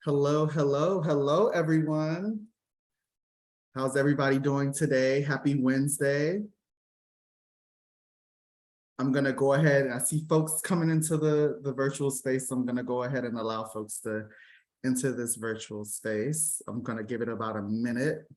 Hello, hello, hello, everyone. How's everybody doing today? Happy Wednesday. I'm gonna go ahead, I see folks coming into the virtual space. So I'm gonna go ahead and allow folks to enter this virtual space. I'm gonna give it about a minute.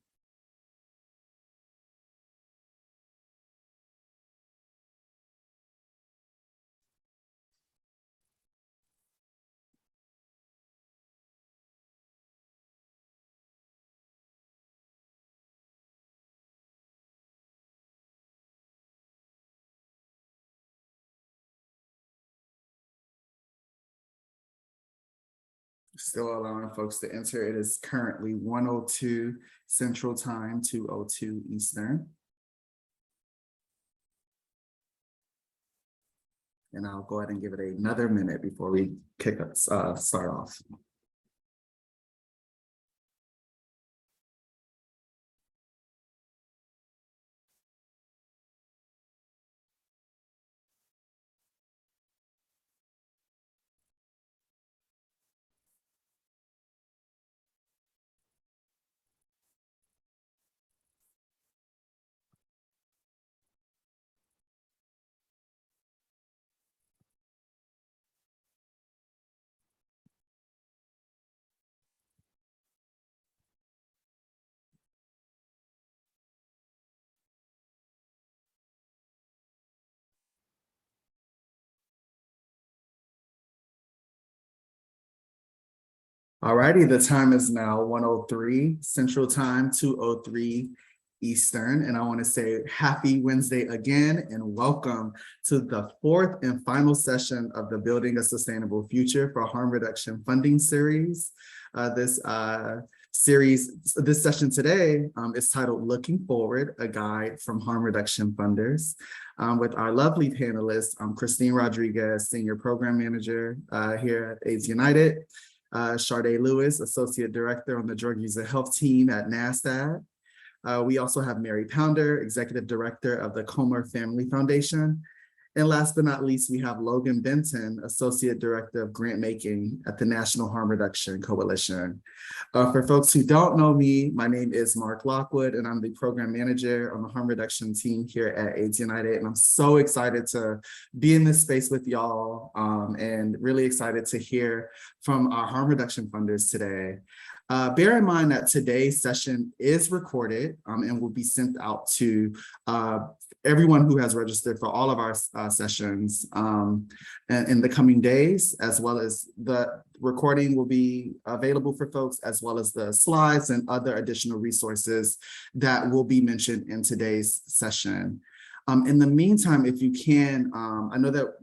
Still allowing folks to enter. It is currently 1:02 Central Time, 2:02 Eastern. And I'll go ahead and give it another minute before we start off. Alrighty, the time is now 1:03 Central Time, 2:03 Eastern, and I want to say happy Wednesday again and welcome to the fourth and final session of the Building a Sustainable Future for Harm Reduction Funding series. This session today is titled Looking Forward, a Guide from Harm Reduction Funders, with our lovely panelists, Christine Rodriguez, Senior Program Manager here at AIDS United, Sharday Lewis, Associate Director on the Drug User Health Team at NASTAD. We also have Mary Pounder, Executive Director of the Comer Family Foundation. And last but not least, we have Logan Benton, Associate Director of Grant Making at the National Harm Reduction Coalition. For folks who don't know me, my name is Mark Lockwood, and I'm the Program Manager on the Harm Reduction team here at AIDS United. And I'm so excited to be in this space with y'all and really excited to hear from our harm reduction funders today. Bear in mind that today's session is recorded and will be sent out to everyone who has registered for all of our sessions in the coming days, as well as the recording will be available for folks, as well as the slides and other additional resources that will be mentioned in today's session. In the meantime, if you can, I know that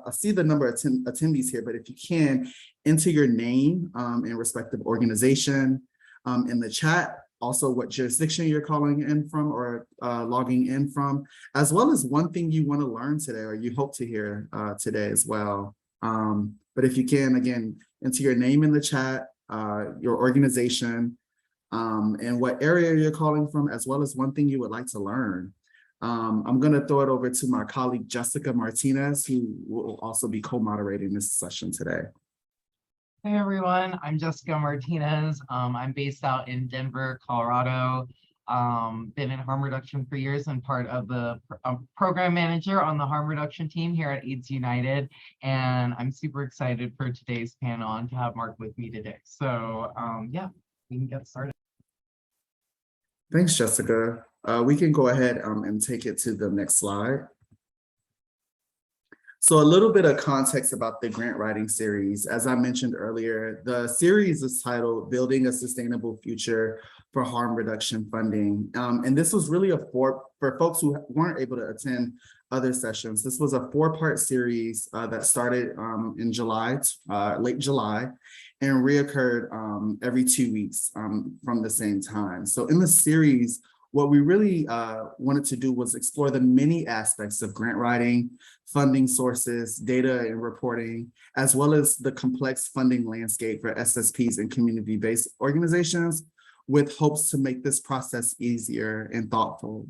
I see the number of attendees here, but if you can, enter your name and respective organization in the chat, also what jurisdiction you're calling in from or logging in from, as well as one thing you want to learn today or you hope to hear today as well. But if you can, again, enter your name in the chat, your organization, and what area you're calling from, as well as one thing you would like to learn. I'm going to throw it over to my colleague, Jessica Martinez, who will also be co-moderating this session today. Hey everyone, I'm Jessica Martinez. I'm based out in Denver, Colorado. Been in harm reduction for years and part of the program manager on the harm reduction team here at AIDS United. And I'm super excited for today's panel and to have Mark with me today. So yeah, we can get started. Thanks, Jessica. We can go ahead and take it to the next slide. So a little bit of context about the grant writing series. As I mentioned earlier, the series is titled Building a Sustainable Future for Harm Reduction Funding. And this was really for folks who weren't able to attend other sessions. This was a 4-part series that started in July, late July, and reoccurred every 2 weeks from the same time. So in the series, what we really wanted to do was explore the many aspects of grant writing, funding sources, data and reporting, as well as the complex funding landscape for SSPs and community-based organizations, with hopes to make this process easier and thoughtful.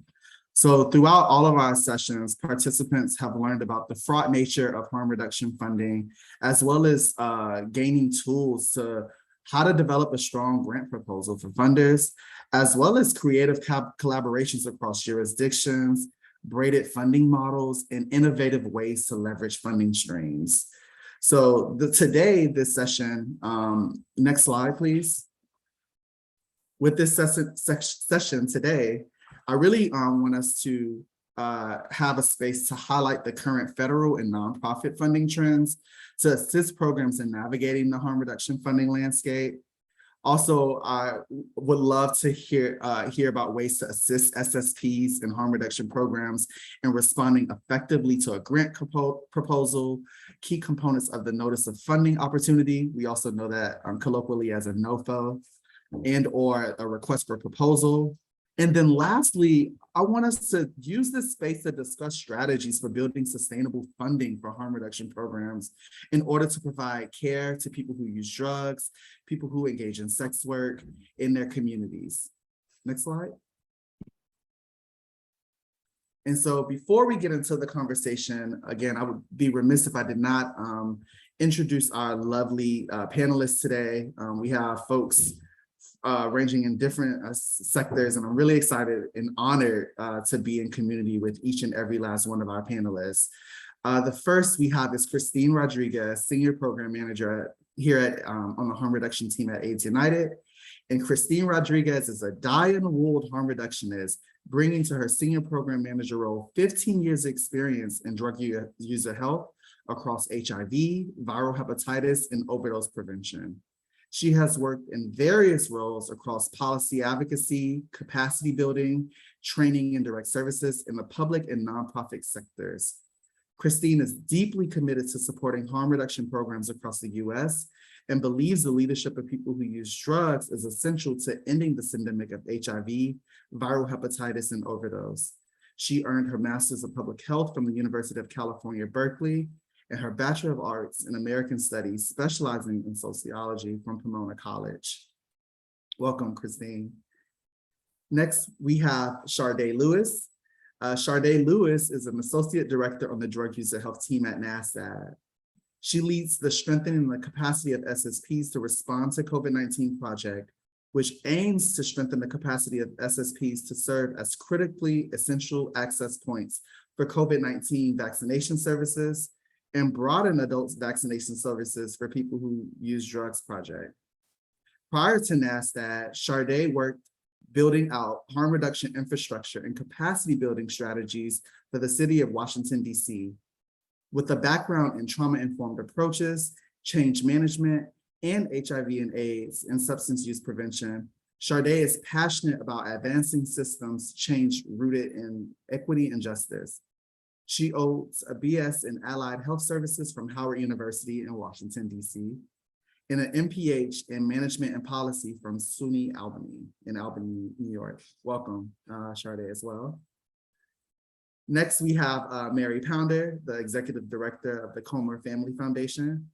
So throughout all of our sessions, participants have learned about the fraught nature of harm reduction funding, as well as gaining tools to how to develop a strong grant proposal for funders, as well as creative collaborations across jurisdictions, braided funding models, and innovative ways to leverage funding streams. So today, this session, next slide, please. With this session today, I really want us to have a space to highlight the current federal and nonprofit funding trends to assist programs in navigating the harm reduction funding landscape. Also, I would love to hear about ways to assist SSPs in harm reduction programs in responding effectively to a grant proposal, key components of the notice of funding opportunity. We also know that colloquially as a NOFO, and or a request for proposal. And then lastly, I want us to use this space to discuss strategies for building sustainable funding for harm reduction programs in order to provide care to people who use drugs, people who engage in sex work in their communities. Next slide. And so before we get into the conversation, again, I would be remiss if I did not introduce our lovely panelists today. We have folks ranging in different sectors, and I'm really excited and honored to be in community with each and every last one of our panelists. The first we have is Christine Rodriguez, Senior Program Manager here on the harm reduction team at AIDS United. And Christine Rodriguez is a dyed-in-the-wool harm reductionist, bringing to her Senior Program Manager role 15 years experience in drug user health across HIV, viral hepatitis, and overdose prevention. She has worked in various roles across policy advocacy, capacity building, training, and direct services in the public and nonprofit sectors. Christine is deeply committed to supporting harm reduction programs across the US and believes the leadership of people who use drugs is essential to ending the syndemic of HIV, viral hepatitis, and overdose. She earned her Master's of Public Health from the University of California, Berkeley, and her Bachelor of Arts in American Studies, specializing in sociology from Pomona College. Welcome, Christine. Next, we have Sharday Lewis. Sharday Lewis is an Associate Director on the Drug User Health team at NASTAD. She leads the Strengthening the Capacity of SSPs to Respond to COVID-19 project, which aims to strengthen the capacity of SSPs to serve as critically essential access points for COVID-19 vaccination services and broaden adults vaccination services for people who use drugs project. Prior to NASTAD, Sharday worked building out harm reduction infrastructure and capacity building strategies for the city of Washington, DC. With a background in trauma-informed approaches, change management, and HIV and AIDS and substance use prevention, Sharday is passionate about advancing systems change rooted in equity and justice. She holds a BS in Allied Health Services from Howard University in Washington, DC, and an MPH in Management and Policy from SUNY Albany in Albany, New York. Welcome, Sharday, as well. Next, we have Mary Pounder, the Executive Director of the Comer Family Foundation.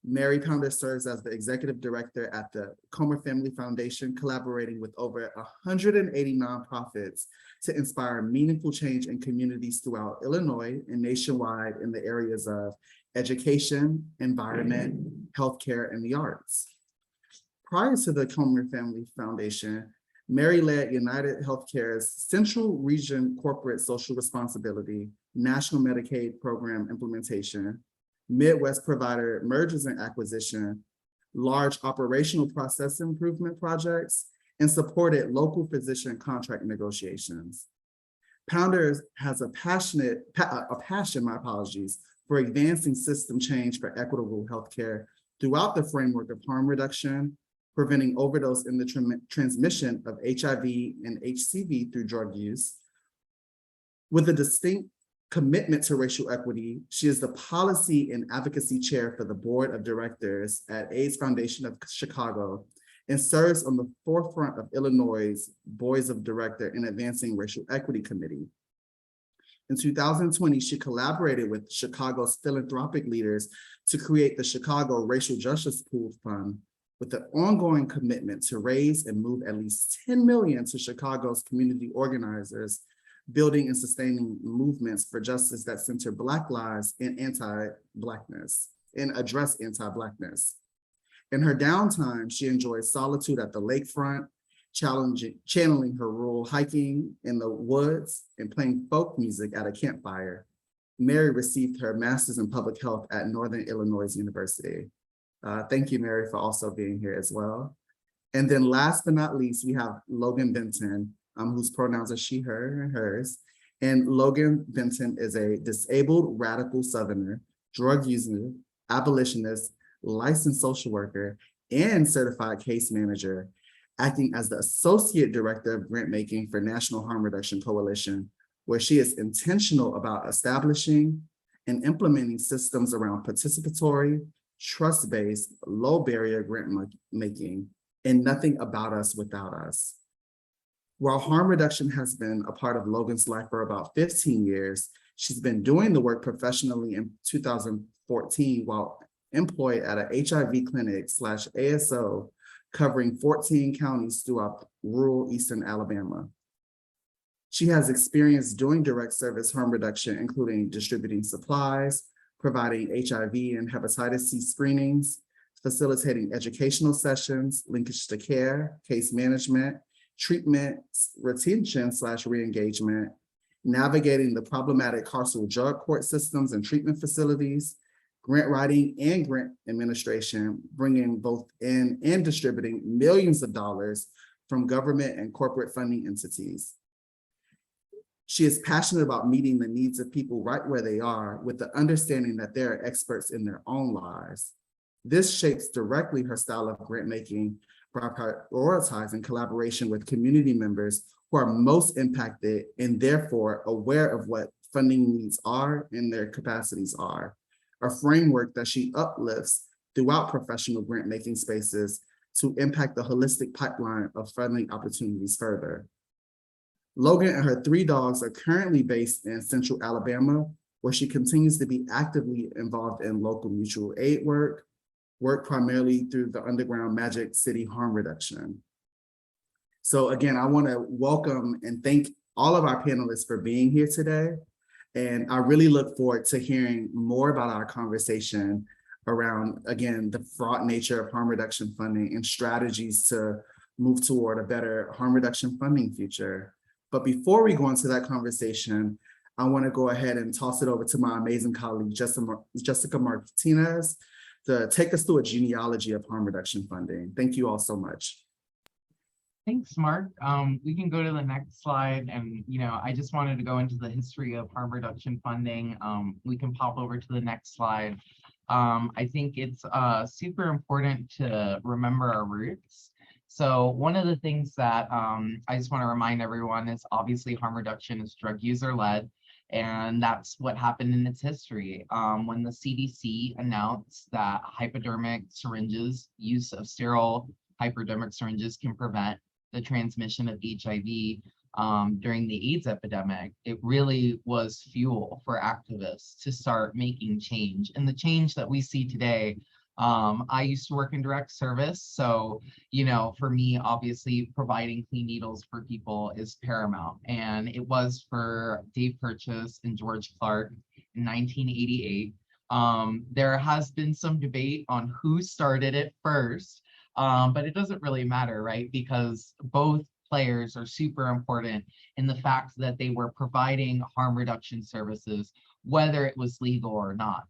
Mary Pounder serves as the Executive Director at the Comer Family Foundation, collaborating with over 180 nonprofits to inspire meaningful change in communities throughout Illinois and nationwide in the areas of education, environment, healthcare, and the arts. Prior to the Comer Family Foundation, Mary led United Healthcare's Central Region Corporate Social Responsibility, National Medicaid Program implementation, Midwest provider mergers and acquisition, large operational process improvement projects, and supported local physician contract negotiations. Pounder has a passion, for advancing system change for equitable healthcare throughout the framework of harm reduction, preventing overdose in the transmission of HIV and HCV through drug use. With a distinct commitment to racial equity, she is the Policy and Advocacy Chair for the Board of Directors at AIDS Foundation of Chicago and serves on the forefront of Illinois' Boards of Director in Advancing Racial Equity Committee. In 2020, she collaborated with Chicago's philanthropic leaders to create the Chicago Racial Justice Pool Fund, with an ongoing commitment to raise and move at least $10 million to Chicago's community organizers, building and sustaining movements for justice that center Black lives and anti-Blackness and address anti-Blackness. In her downtime, she enjoys solitude at the lakefront, channeling her rural hiking in the woods and playing folk music at a campfire. Mary received her master's in public health at Northern Illinois University. Thank you, Mary, for also being here as well. And then last but not least, we have Logan Benton, whose pronouns are she, her, and hers. And Logan Benton is a disabled radical Southerner, drug user, abolitionist, licensed social worker, and certified case manager, acting as the Associate Director of Grant Making for National Harm Reduction Coalition, where she is intentional about establishing and implementing systems around participatory, trust-based, low-barrier grant making, and nothing about us without us. While harm reduction has been a part of Logan's life for about 15 years, she's been doing the work professionally in 2014 while employed at an HIV clinic / ASO covering 14 counties throughout rural Eastern Alabama. She has experience doing direct service harm reduction, including distributing supplies, providing HIV and hepatitis C screenings, facilitating educational sessions, linkage to care, case management, treatment, retention / re-engagement, navigating the problematic carceral drug court systems and treatment facilities, grant writing and grant administration, bringing both in and distributing millions of dollars from government and corporate funding entities. She is passionate about meeting the needs of people right where they are, with the understanding that they are experts in their own lives. This shapes directly her style of grant making by prioritizing collaboration with community members who are most impacted and therefore aware of what funding needs are and their capacities are. A framework that she uplifts throughout professional grant making spaces to impact the holistic pipeline of funding opportunities further. Logan and her 3 dogs are currently based in Central Alabama, where she continues to be actively involved in local mutual aid work primarily through the underground Magic City harm reduction. So again, I want to welcome and thank all of our panelists for being here today. And I really look forward to hearing more about our conversation around, again, the fraught nature of harm reduction funding and strategies to move toward a better harm reduction funding future. But before we go into that conversation, I want to go ahead and toss it over to my amazing colleague, Jessica Martinez, to take us through a genealogy of harm reduction funding. Thank you all so much. Thanks, Mark. We can go to the next slide. And, I just wanted to go into the history of harm reduction funding. We can pop over to the next slide. I think it's super important to remember our roots. So one of the things that I just want to remind everyone is obviously harm reduction is drug user led. And that's what happened in its history. When the CDC announced that hypodermic syringes, use of sterile hypodermic syringes can prevent the transmission of HIV during the AIDS epidemic, it really was fuel for activists to start making change. And the change that we see today, I used to work in direct service. So, for me, obviously providing clean needles for people is paramount. And it was for Dave Purchase and George Clark in 1988. There has been some debate on who started it first, but it doesn't really matter, right? Because both players are super important in the fact that they were providing harm reduction services, whether it was legal or not.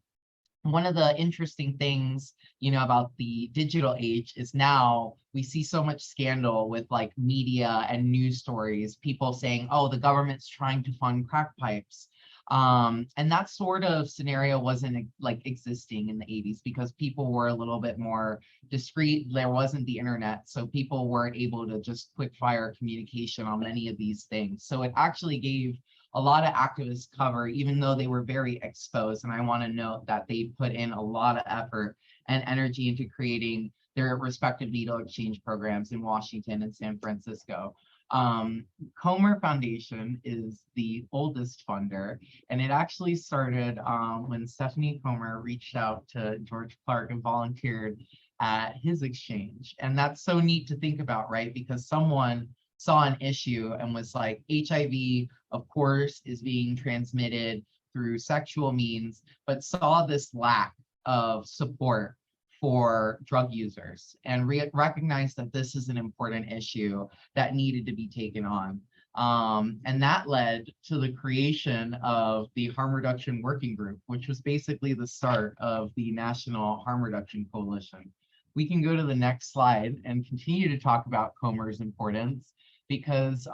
One of the interesting things, about the digital age is now we see so much scandal with like media and news stories, people saying, oh, the government's trying to fund crack pipes. And that sort of scenario wasn't like existing in the 80s because people were a little bit more discreet. There wasn't the internet, so people weren't able to just quick fire communication on many of these things. So it actually gave a lot of activists cover, even though they were very exposed. And I want to note that they put in a lot of effort and energy into creating their respective needle exchange programs in Washington and San Francisco. Comer Foundation is the oldest funder, and it actually started when Stephanie Comer reached out to George Clark and volunteered at his exchange. And that's so neat to think about, right? Because someone saw an issue and was like, HIV, of course, is being transmitted through sexual means, but saw this lack of support for drug users and recognized that this is an important issue that needed to be taken on. And that led to the creation of the Harm Reduction Working Group, which was basically the start of the National Harm Reduction Coalition. We can go to the next slide and continue to talk about Comer's importance, because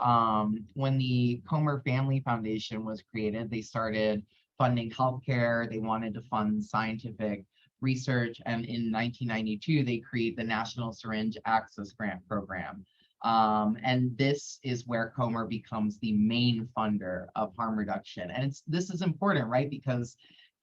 when the Comer Family Foundation was created, they started funding healthcare. They wanted to fund scientific research, and in 1992 they create the National Syringe Access Grant Program, and this is where Comer becomes the main funder of harm reduction. And this is important, right, because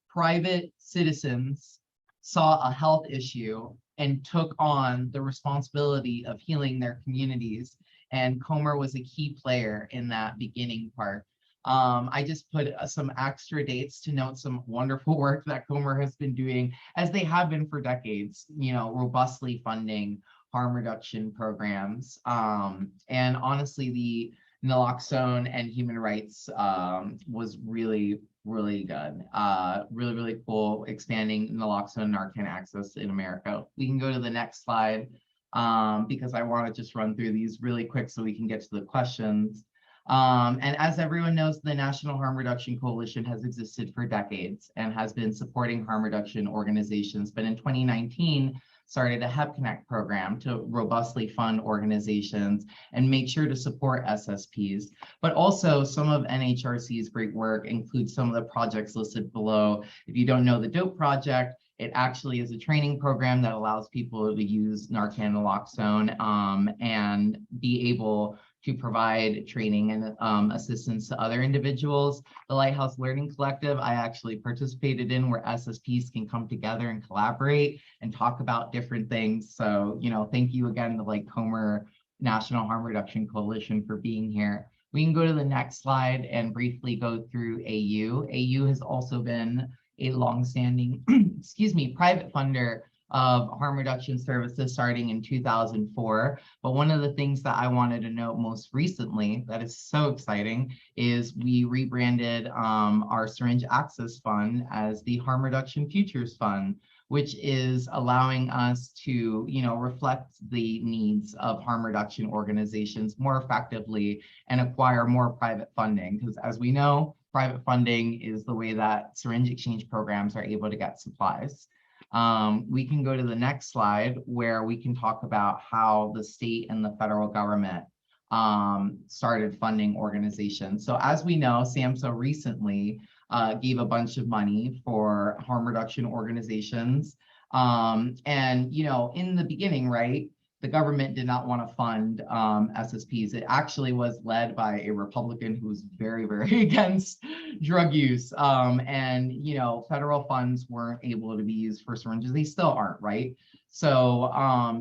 private citizens saw a health issue and took on the responsibility of healing their communities, and Comer was a key player in that beginning part. I just put some extra dates to note some wonderful work that Comer has been doing, as they have been for decades, robustly funding harm reduction programs. And honestly, the naloxone and human rights was really good. Really cool, expanding naloxone and Narcan access in America. We can go to the next slide, because I want to just run through these really quick so we can get to the questions. And as everyone knows, the National Harm Reduction Coalition has existed for decades and has been supporting harm reduction organizations, but in 2019 started a HEP Connect program to robustly fund organizations and make sure to support SSPs. But also some of NHRC's great work includes some of the projects listed below. If you don't know the DOPE project, it actually is a training program that allows people to use Narcan naloxone and be able to provide training and assistance to other individuals. The Lighthouse Learning Collective, I actually participated in, where SSPs can come together and collaborate and talk about different things. So, thank you again to Comer National Harm Reduction Coalition for being here. We can go to the next slide and briefly go through AU. AU has also been a longstanding, private funder of harm reduction services starting in 2004. But one of the things that I wanted to note most recently that is so exciting is we rebranded our Syringe Access Fund as the Harm Reduction Futures Fund, which is allowing us to, reflect the needs of harm reduction organizations more effectively and acquire more private funding. Because as we know, private funding is the way that syringe exchange programs are able to get supplies. We can go to the next slide where we can talk about how the state and the federal government started funding organizations. So as we know, SAMHSA recently gave a bunch of money for harm reduction organizations. And, in the beginning, right, the government did not want to fund SSPs. It actually was led by a Republican who was very, very against drug use. And, federal funds weren't able to be used for syringes. They still aren't, right? So,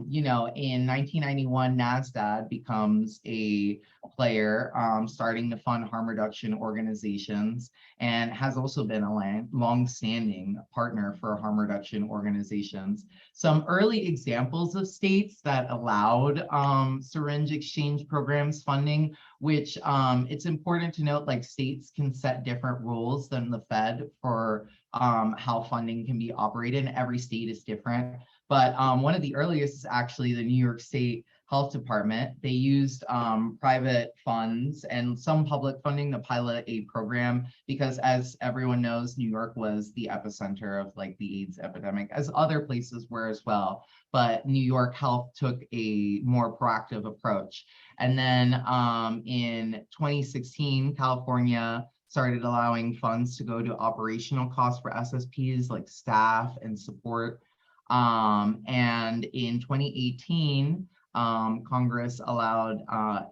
in 1991, NASTAD becomes a player starting to fund harm reduction organizations, and has also been a long-standing partner for harm reduction organizations. Some early examples of states that allowed syringe exchange programs funding, which it's important to note, states can set different rules than the Fed for how funding can be operated, and every state is different. But one of the earliest is actually the New York State Health Department. They used private funds and some public funding to pilot a program because, as everyone knows, New York was the epicenter of the AIDS epidemic, as other places were as well. But New York Health took a more proactive approach. And then in 2016, California started allowing funds to go to operational costs for SSPs, like staff and support. And in 2018, Congress allowed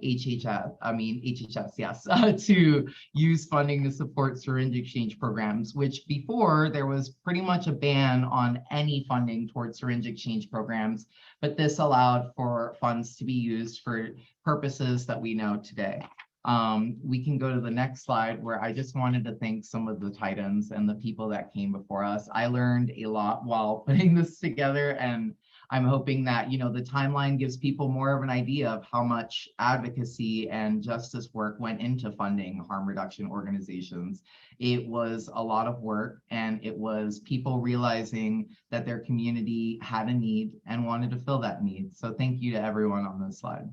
HHS, yes, to use funding to support syringe exchange programs, which before there was pretty much a ban on any funding towards syringe exchange programs, but this allowed for funds to be used for purposes that we know today. We can go to the next slide, where I just wanted to thank some of the titans and the people that came before us. I learned a lot while putting this together, and I'm hoping that, the timeline gives people more of an idea of how much advocacy and justice work went into funding harm reduction organizations. It was a lot of work, and it was people realizing that their community had a need and wanted to fill that need. So thank you to everyone on this slide.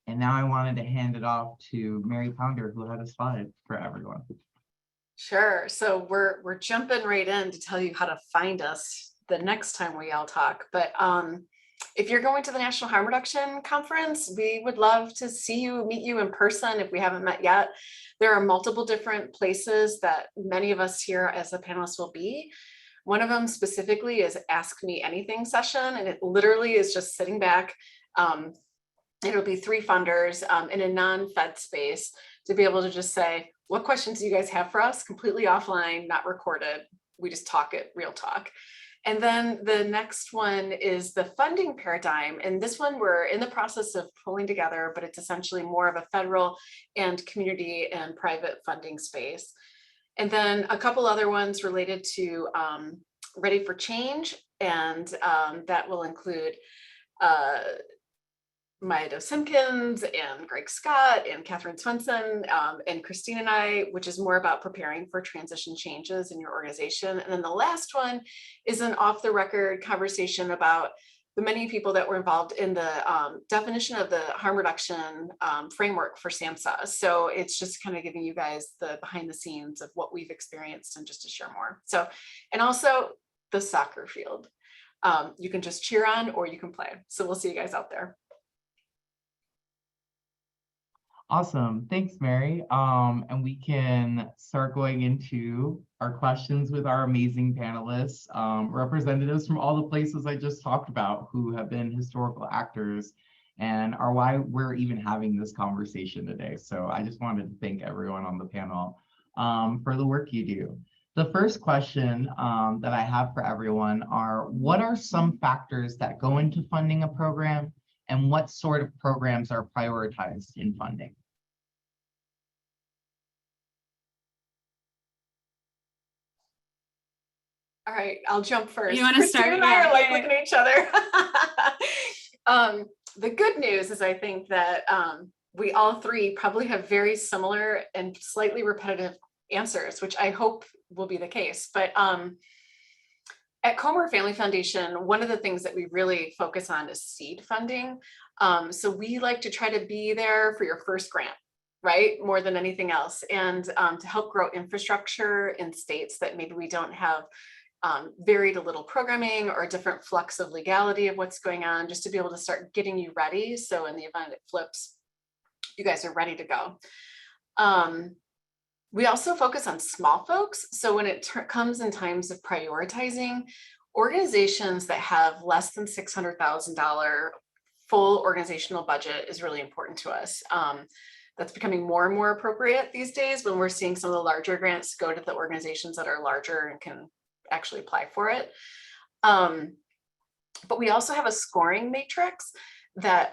And now I wanted to hand it off to Mary Pounder, who had a slide for everyone. Sure. So we're jumping right in to tell you how to find us the next time we all talk. But if you're going to the National Harm Reduction Conference, we would love to see you, meet you in person if we haven't met yet. There are multiple different places that many of us here as a panelist will be. One of them specifically is Ask Me Anything session, and it literally is just sitting back. It'll be 3 funders in a non-fed space to be able to just say, what questions do you guys have for us? Completely offline, not recorded. We just talk it, real talk. And then the next one is the funding paradigm. And this one we're in the process of pulling together, but it's essentially more of a federal and community and private funding space. And then a couple other ones related to Ready for Change. And that will include Maya Simpkins and Greg Scott and Catherine Swenson and Christine and I, which is more about preparing for transition changes in your organization. And then the last one is an off the record conversation about the many people that were involved in the definition of the harm reduction framework for SAMHSA. So it's just kind of giving you guys the behind the scenes of what we've experienced and just to share more. So, and also the soccer field. You can just cheer on or you can play. So we'll see you guys out there. Awesome. Thanks, Mary. And we can start going into our questions with our amazing panelists, representatives from all the places I just talked about who have been historical actors and are why we're even having this conversation today. So I just wanted to thank everyone on the panel for the work you do. The first question that I have for everyone are, what are some factors that go into funding a program, and what sort of programs are prioritized in funding? All right, I'll jump first. You want to start? Christine and I are like looking at each other. The good news is I think that we all three probably have very similar and slightly repetitive answers, which I hope will be the case. But at Comer Family Foundation, one of the things that we really focus on is seed funding. So we like to try to be there for your first grant, right? More than anything else. And to help grow infrastructure in states that maybe we don't have very little programming or a different flux of legality of what's going on, just to be able to start getting you ready. So in the event it flips, you guys are ready to go. We also focus on small folks. So when it comes in times of prioritizing, organizations that have less than $600,000 full organizational budget is really important to us. That's becoming more and more appropriate these days when we're seeing some of the larger grants go to the organizations that are larger and can actually apply for it. But we also have a scoring matrix that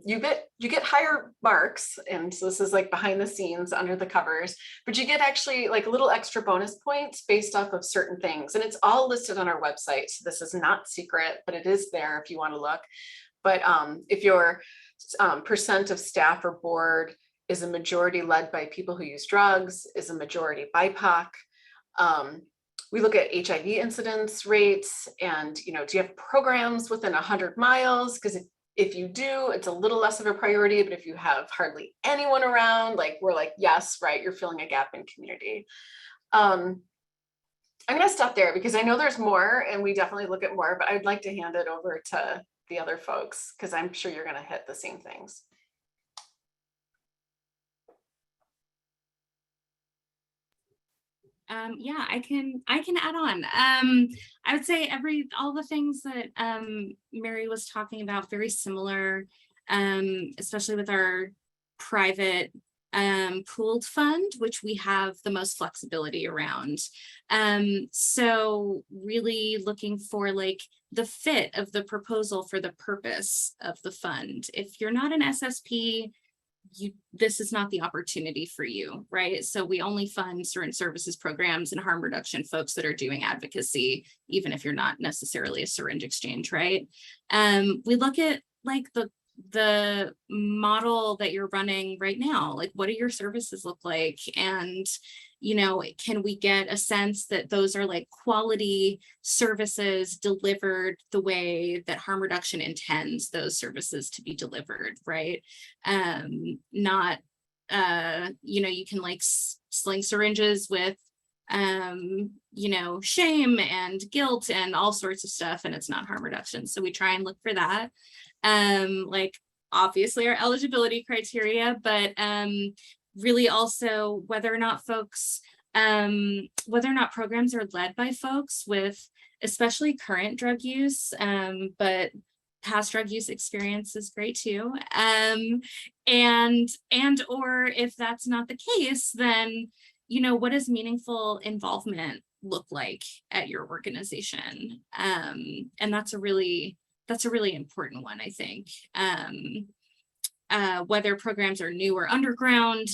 you get higher marks, and so this is like behind the scenes under the covers, but you get actually like little extra bonus points based off of certain things, and it's all listed on our website. So this is not secret, but it is there if you want to look. But if your percent of staff or board is a majority led by people who use drugs, is a majority BIPOC, we look at HIV incidence rates, and do you have programs within 100 miles? Because if you do, it's a little less of a priority, but if you have hardly anyone around, like we're like, yes, right, you're filling a gap in community. I'm gonna stop there because I know there's more and we definitely look at more, but I'd like to hand it over to the other folks because I'm sure you're gonna hit the same things. Yeah, I can add on. I would say all the things that Mary was talking about, very similar, especially with our private pooled fund, which we have the most flexibility around. So really looking for like the fit of the proposal for the purpose of the fund. If you're not an SSP, this is not the opportunity for you, right? So we only fund certain services programs and harm reduction folks that are doing advocacy, even if you're not necessarily a syringe exchange, right? We look at like the model that you're running right now, like what do your services look like? And, you know, can we get a sense that those are like quality services delivered the way that harm reduction intends those services to be delivered, right? Not, you know, you can like sling syringes with, you know, shame and guilt and all sorts of stuff, and it's not harm reduction. So we try and look for that. Like obviously our eligibility criteria, but really also whether or not folks, whether or not programs are led by folks with especially current drug use, but past drug use experience is great too. And or if that's not the case, then, you know, what does meaningful involvement look like at your organization? And that's a really important one, I think. Whether programs are new or underground,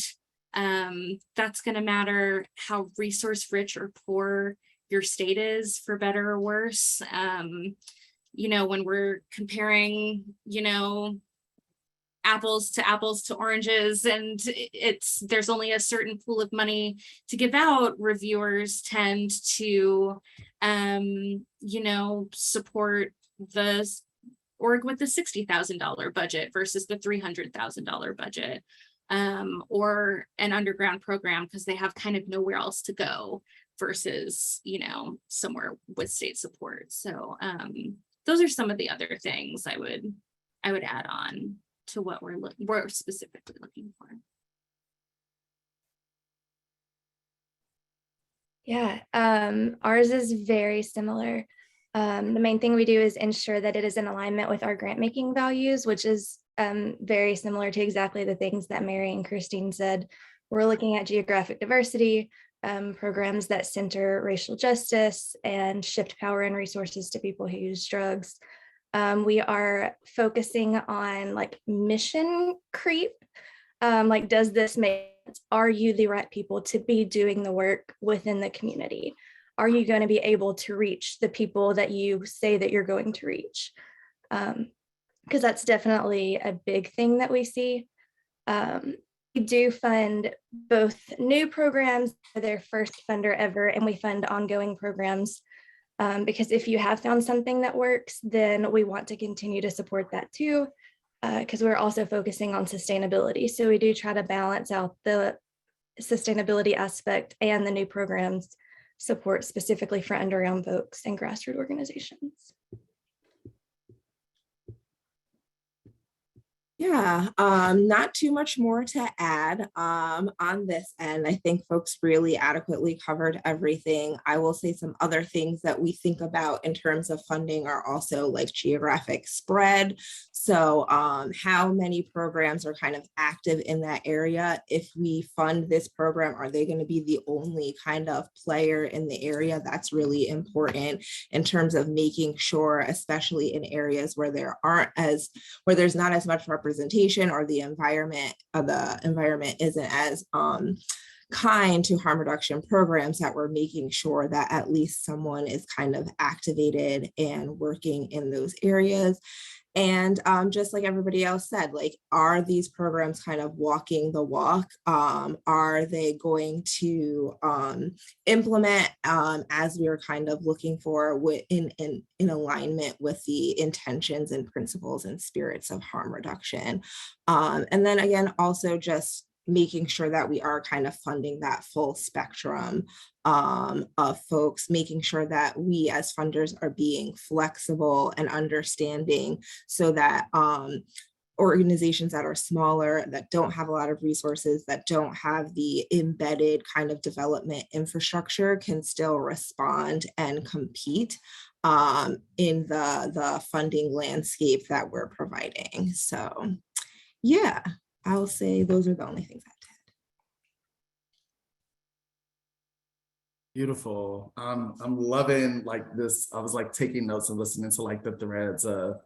that's going to matter. How resource rich or poor your state is, for better or worse. You know, when we're comparing, you know, apples to oranges, and there's only a certain pool of money to give out, reviewers tend to, you know, support the org with the $60,000 budget versus the $300,000 budget, or an underground program because they have kind of nowhere else to go versus, you know, somewhere with state support. So those are some of the other things I would add on to what we're specifically looking for. Yeah, ours is very similar. The main thing we do is ensure that it is in alignment with our grant making values, which is very similar to exactly the things that Mary and Christine said. We're looking at geographic diversity, programs that center racial justice and shift power and resources to people who use drugs. We are focusing on like mission creep. Like, does this make sense? Are you the right people to be doing the work within the community? Are you going to be able to reach the people that you say that you're going to reach? Because that's definitely a big thing that we see. We do fund both new programs for their first funder ever, and we fund ongoing programs. Because if you have found something that works, then we want to continue to support that too, because we're also focusing on sustainability. So we do try to balance out the sustainability aspect and the new programs support specifically for underground folks and grassroots organizations. Yeah, not too much more to add on this end. I think folks really adequately covered everything. I will say some other things that we think about in terms of funding are also like geographic spread. So how many programs are kind of active in that area? If we fund this program, are they going to be the only kind of player in the area? That's really important in terms of making sure, especially in areas where there's not as much representation, or the environment isn't as kind to harm reduction programs, that we're making sure that at least someone is kind of activated and working in those areas. And just like everybody else said, like, are these programs kind of walking the walk? Are they going to implement as we're kind of looking for in alignment with the intentions and principles and spirits of harm reduction? And then again, also just making sure that we are kind of funding that full spectrum of folks, making sure that we as funders are being flexible and understanding, so that organizations that are smaller, that don't have a lot of resources, that don't have the embedded kind of development infrastructure, can still respond and compete in the funding landscape that we're providing. So yeah, I'll say those are the only things I have to add. Beautiful. I'm loving like this. I was like taking notes and listening to like the threads of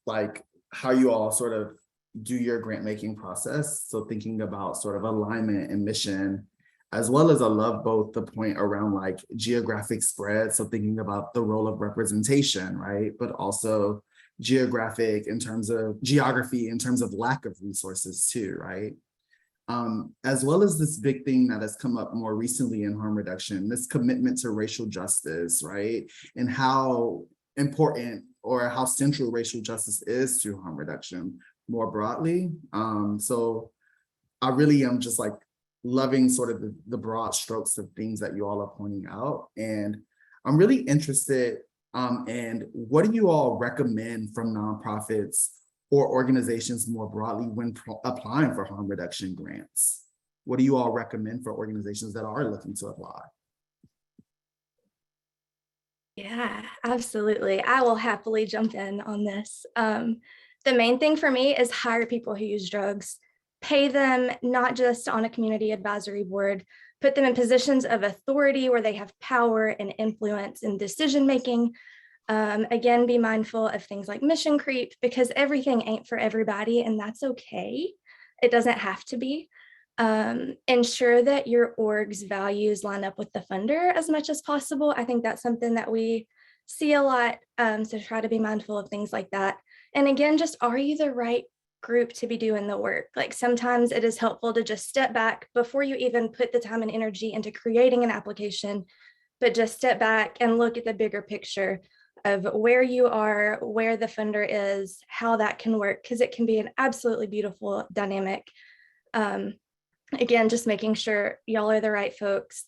like how you all sort of do your grant making process. So thinking about sort of alignment and mission, as well as I love both the point around like geographic spread. So thinking about the role of representation, right? But also geography in terms of lack of resources too, right? As well as this big thing that has come up more recently in harm reduction, this commitment to racial justice, right? And how important or how central racial justice is to harm reduction more broadly. So I really am just like loving sort of the broad strokes of things that you all are pointing out. And I'm really interested in what do you all recommend from nonprofits or organizations more broadly when applying for harm reduction grants? What do you all recommend for organizations that are looking to apply? Yeah, absolutely. I will happily jump in on this. The main thing for me is hire people who use drugs, pay them not just on a community advisory board, put them in positions of authority where they have power and influence in decision making. Again, be mindful of things like mission creep, because everything ain't for everybody, and that's okay. It doesn't have to be. Ensure that your org's values line up with the funder as much as possible. I think that's something that we see a lot, so try to be mindful of things like that. And again, just are you the right group to be doing the work? Like sometimes it is helpful to just step back before you even put the time and energy into creating an application, but just step back and look at the bigger picture of where you are, where the funder is, how that can work, because it can be an absolutely beautiful dynamic. Again, just making sure y'all are the right folks,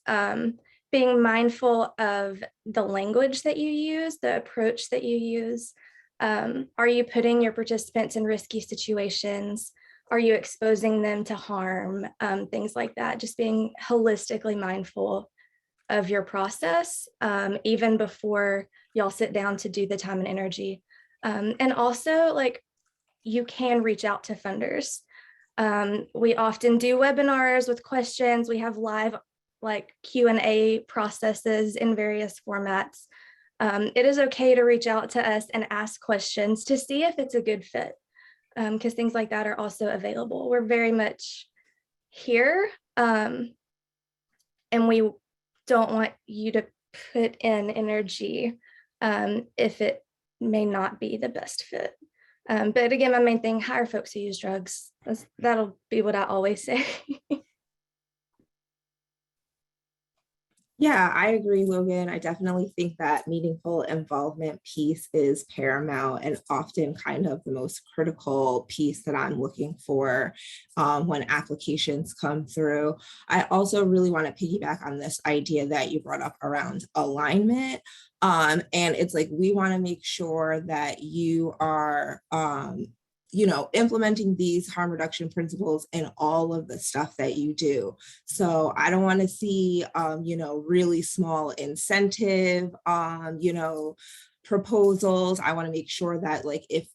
being mindful of the language that you use, the approach that you use. Are you putting your participants in risky situations? Are you exposing them to harm? Things like that, just being holistically mindful of your process, even before y'all sit down to do the time and energy. And also, like, you can reach out to funders. We often do webinars with questions. We have live like Q&A processes in various formats. It is okay to reach out to us and ask questions to see if it's a good fit, because things like that are also available. We're very much here, and we don't want you to put in energy if it may not be the best fit. But again, my main thing, hire folks who use drugs. That'll be what I always say. Yeah, I agree, Logan. I definitely think that meaningful involvement piece is paramount and often kind of the most critical piece that I'm looking for when applications come through. I also really want to piggyback on this idea that you brought up around alignment. And it's like, we want to make sure that you are implementing these harm reduction principles in all of the stuff that you do. So I don't want to see, really small incentive, proposals. I want to make sure that, like, if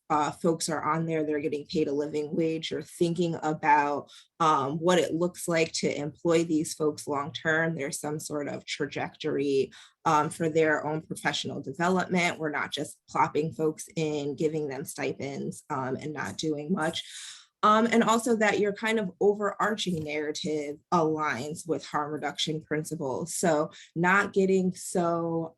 folks are on there, they're getting paid a living wage, or thinking about what it looks like to employ these folks long term. There's some sort of trajectory for their own professional development. We're not just plopping folks in, giving them stipends and not doing much. And also that your kind of overarching narrative aligns with harm reduction principles. So not getting so,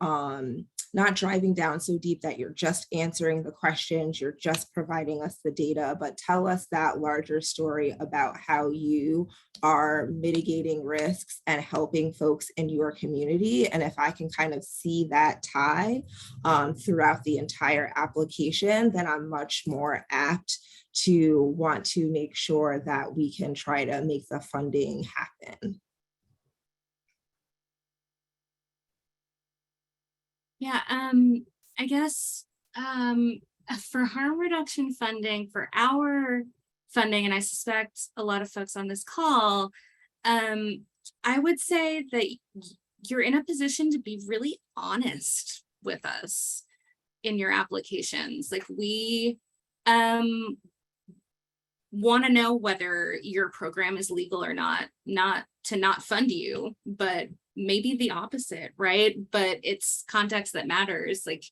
not driving down so deep that you're just answering the questions, you're just providing us the data, but tell us that larger story about how you are mitigating risks and helping folks in your community. And if I can kind of see that tie throughout the entire application, then I'm much more apt to want to make sure that we can try to make the funding happen. Yeah, I guess for harm reduction funding, for our funding, and I suspect a lot of folks on this call, I would say that you're in a position to be really honest with us in your applications. Like, we want to know whether your program is legal or not to not fund you, but maybe the opposite, right? But it's context that matters. Like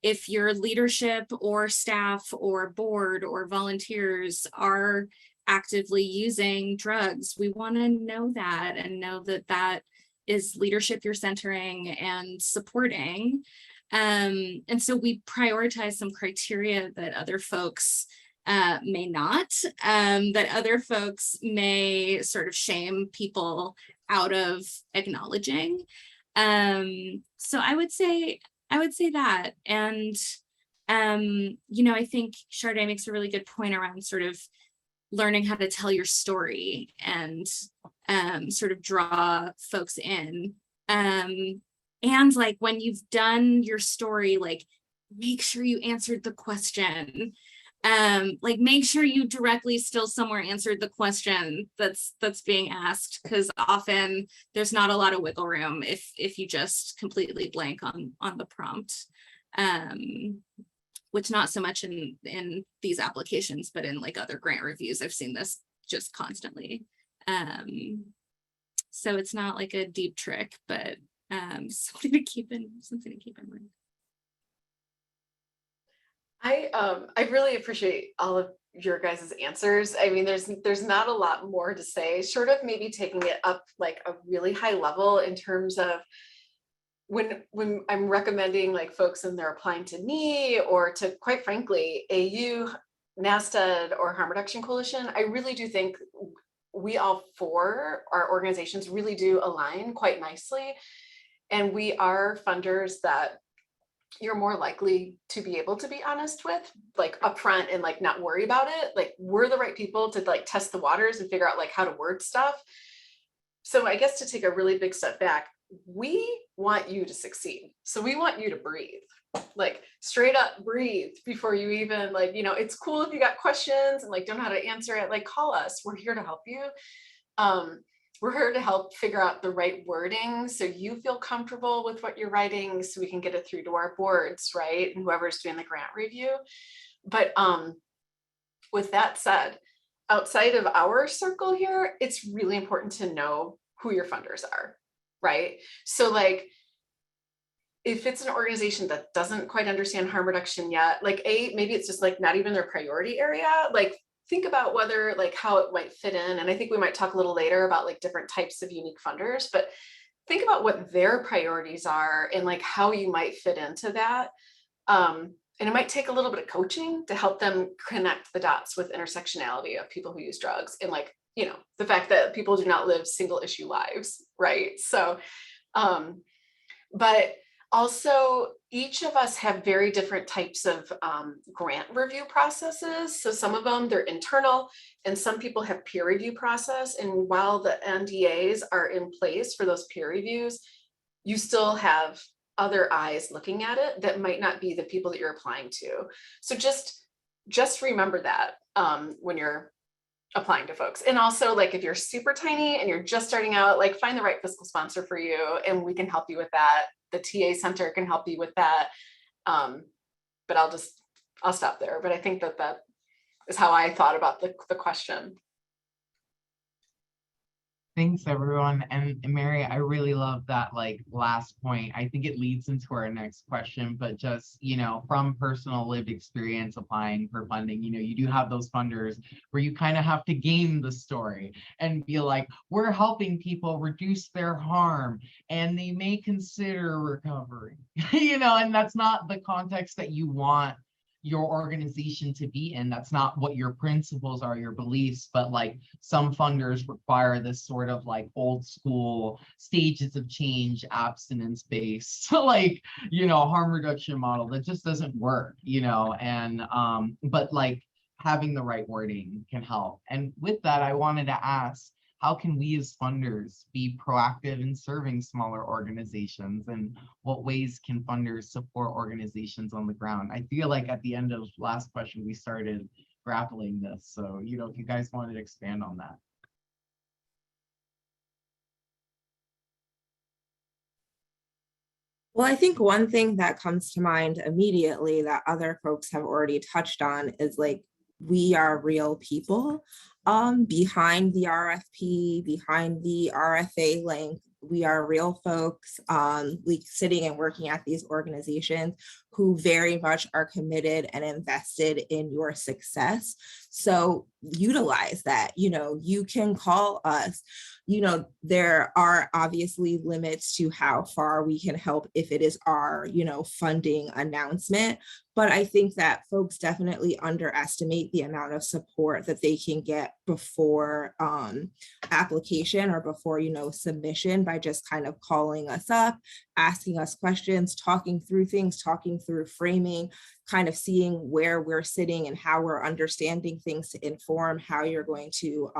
if your leadership or staff or board or volunteers are actively using drugs, we want to know that and know that that is leadership you're centering and supporting. And so we prioritize some criteria that other folks may not, that other folks may sort of shame people out of acknowledging. So I would say that. And, you know, I think Sade makes a really good point around sort of learning how to tell your story and sort of draw folks in. And like when you've done your story, like make sure you answered the question. Like make sure you directly still somewhere answered the question that's being asked, because often there's not a lot of wiggle room if you just completely blank on the prompt. Which not so much in these applications, but in like other grant reviews, I've seen this just constantly. So it's not like a deep trick, but something to keep in mind. I really appreciate all of your guys' answers. I mean, there's not a lot more to say, short of maybe taking it up like a really high level in terms of when I'm recommending like folks and they're applying to me or to, quite frankly, AU, NASTAD, or Harm Reduction Coalition, I really do think we all four, our organizations really do align quite nicely. And we are funders that you're more likely to be able to be honest with, like upfront, and like not worry about it. Like we're the right people to like test the waters and figure out like how to word stuff. So I guess to take a really big step back, we want you to succeed. So we want you to breathe, like straight up breathe before you even like, you know, it's cool if you got questions and like don't know how to answer it, like call us, we're here to help you. We're here to help figure out the right wording so you feel comfortable with what you're writing so we can get it through to our boards, right? And whoever's doing the grant review. But with that said, outside of our circle here, it's really important to know who your funders are, right? So like, if it's an organization that doesn't quite understand harm reduction yet, like maybe it's just like not even their priority area, like think about whether like how it might fit in. And I think we might talk a little later about like different types of unique funders, but think about what their priorities are and like how you might fit into that. And it might take a little bit of coaching to help them connect the dots with intersectionality of people who use drugs and like, you know, the fact that people do not live single issue lives, right? So, but also, each of us have very different types of grant review processes. So some of them, they're internal, and some people have peer review process. And while the NDAs are in place for those peer reviews, you still have other eyes looking at it that might not be the people that you're applying to. So just remember that when you're applying to folks. And also, like if you're super tiny and you're just starting out, like find the right fiscal sponsor for you and we can help you with that. The TA Center can help you with that. But I'll stop there. But I think that is how I thought about the question. Thanks everyone. And Mary, I really love that like last point. I think it leads into our next question, but just, you know, from personal lived experience applying for funding, you know, you do have those funders where you kind of have to game the story and be like, we're helping people reduce their harm and they may consider recovery, you know, and that's not the context that you want your organization to be in. That's not what your principles are, your beliefs, but like some funders require this sort of like old school stages of change, abstinence based, like, you know, harm reduction model that just doesn't work, you know, and but like having the right wording can help. And with that, I wanted to ask, how can we as funders be proactive in serving smaller organizations, and what ways can funders support organizations on the ground? I feel like at the end of last question, we started grappling this. So, you know, if you guys wanted to expand on that. Well, I think one thing that comes to mind immediately that other folks have already touched on is like, we are real people behind the RFP, behind the RFA link. we are real folks like sitting and working at these organizations who very much are committed and invested in your success. So utilize that. You can call us. There are obviously limits to how far we can help if it is our, funding announcement. But I think that folks definitely underestimate the amount of support that they can get before application or before, submission by just kind of calling us up, asking us questions, talking through things, talking through framing, kind of seeing where we're sitting and how we're understanding things to inform how you're going to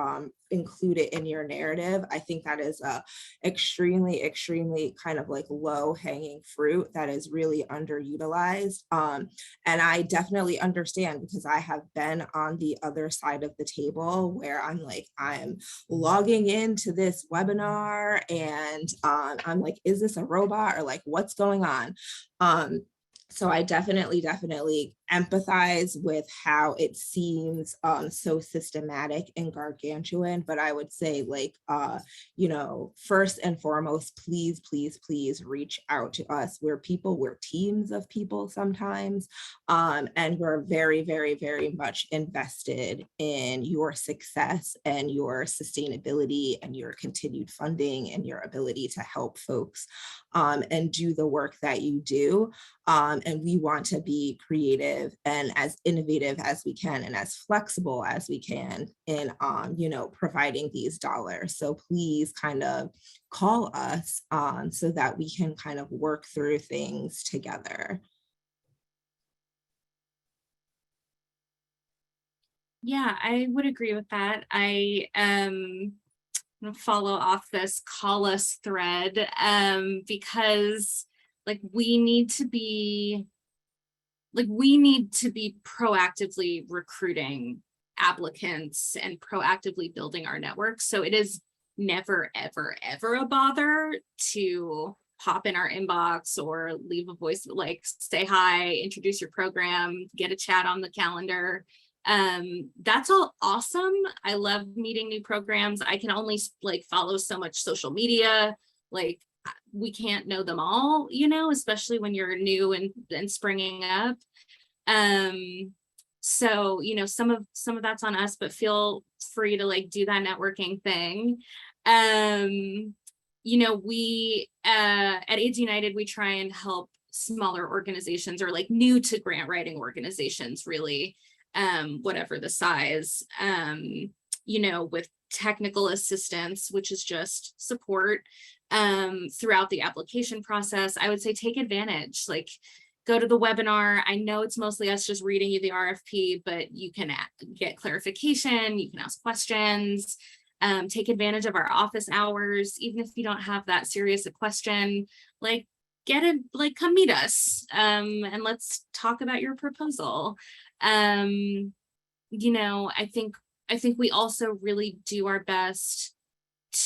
include it in your narrative. I think that is a extremely kind of like low hanging fruit that is really underutilized. And I definitely understand, because I have been on the other side of the table where I'm logging into this webinar and I'm like, is this a robot, or like, what's going on? So I definitely empathize with how it seems so systematic and gargantuan, but I would say first and foremost, please reach out to us. We're teams of people sometimes, and we're very much invested in your success and your sustainability and your continued funding and your ability to help folks and do the work that you do. And we want to be creative and as innovative as we can and as flexible as we can in, providing these dollars. So please kind of call us so that we can kind of work through things together. Yeah, I would agree with that. I follow off this call us thread because we need to be proactively recruiting applicants and proactively building our network. So it is never, ever a bother to pop in our inbox or leave a voice, say hi, introduce your program, get a chat on the calendar. That's all awesome. I love meeting new programs. I can only follow so much social media. We can't know them all, especially when you're new and springing up. So, some of that's on us, but feel free to do that networking thing. We at AIDS United, we try and help smaller organizations or new to grant writing organizations, really, whatever the size, with technical assistance, which is just support throughout the application process. I would say take advantage, go to the webinar. I know it's mostly us just reading you the RFP, but you can get clarification, you can ask questions, take advantage of our office hours, even if you don't have that serious a question, come meet us and let's talk about your proposal. I think we also really do our best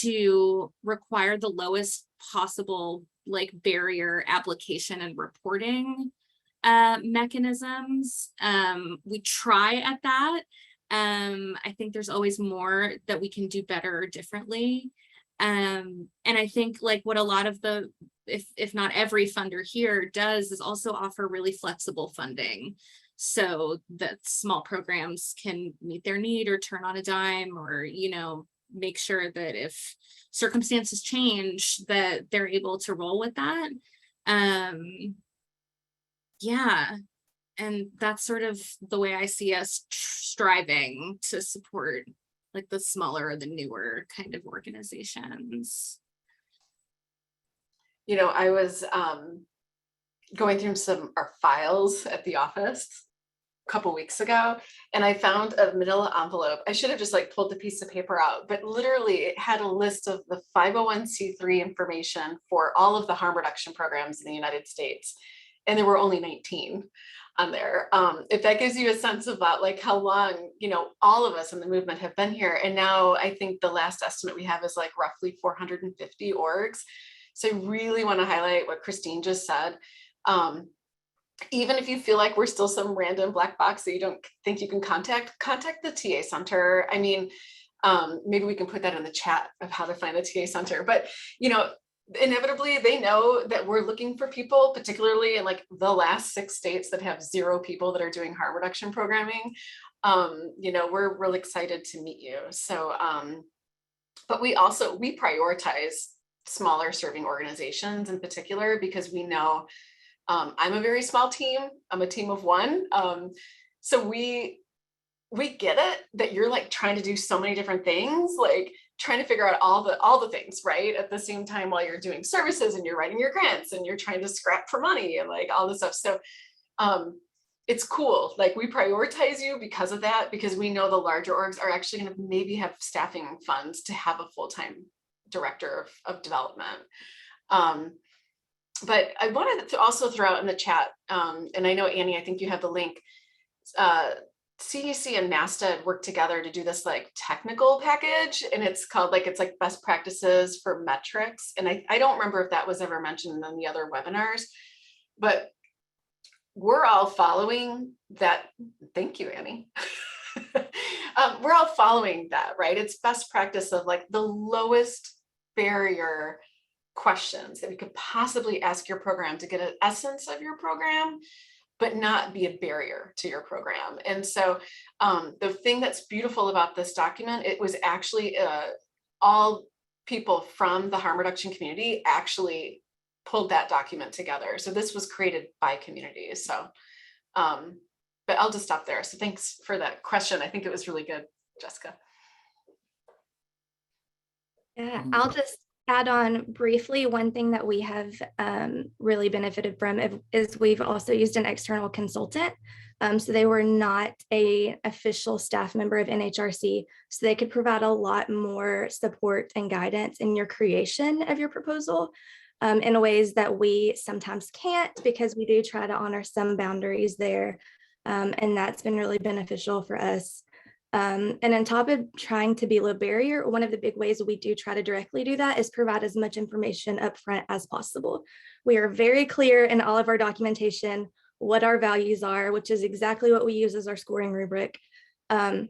to require the lowest possible barrier application and reporting mechanisms. We try at that. I think there's always more that we can do better or differently. And I think what a lot of if not every funder here does is also offer really flexible funding, so that small programs can meet their need or turn on a dime, or make sure that if circumstances change that they're able to roll with that. Yeah, and that's sort of the way I see us striving to support the smaller or the newer kind of organizations. I was going through our files at the office a couple weeks ago, and I found a manila envelope. I should have just pulled the piece of paper out, but literally it had a list of the 501c3 information for all of the harm reduction programs in the United States. And there were only 19 on there. If that gives you a sense about how long, all of us in the movement have been here. And now I think the last estimate we have is roughly 450 orgs. So I really want to highlight what Christine just said. Even if you feel like we're still some random black box that you don't think you can contact the TA Center. I mean, maybe we can put that in the chat of how to find the TA Center. But, inevitably they know that we're looking for people, particularly in like the last 6 states that have 0 people that are doing harm reduction programming. You know, we're really excited to meet you. So, but we prioritize smaller serving organizations in particular, because we know I'm a very small team. I'm a team of 1. So we get it that you're like trying to do so many different things, like trying to figure out all the things, right, at the same time while you're doing services and you're writing your grants and you're trying to scrap for money and like all this stuff. So it's cool. Like we prioritize you because of that, because we know the larger orgs are actually going to maybe have staffing funds to have a full-time director of development. But I wanted to also throw out in the chat, and I know Annie, I think you have the link, CDC and NASTAD work together to do this like technical package, and it's called like, it's like best practices for metrics. And I don't remember if that was ever mentioned in the other webinars, but we're all following that. Thank you, Annie. We're all following that, right? It's best practice of like the lowest barrier questions that we could possibly ask your program to get an essence of your program, but not be a barrier to your program. And so the thing that's beautiful about this document, it was actually all people from the harm reduction community actually pulled that document together. So this was created by communities. So, but I'll just stop there. So thanks for that question. I think it was really good, Jessica. Yeah, I'll just add on briefly. One thing that we have really benefited from is we've also used an external consultant. So they were not an official staff member of NHRC, so they could provide a lot more support and guidance in your creation of your proposal in ways that we sometimes can't, because we do try to honor some boundaries there. And that's been really beneficial for us. And on top of trying to be low barrier, one of the big ways we do try to directly do that is provide as much information upfront as possible. We are very clear in all of our documentation what our values are, which is exactly what we use as our scoring rubric. And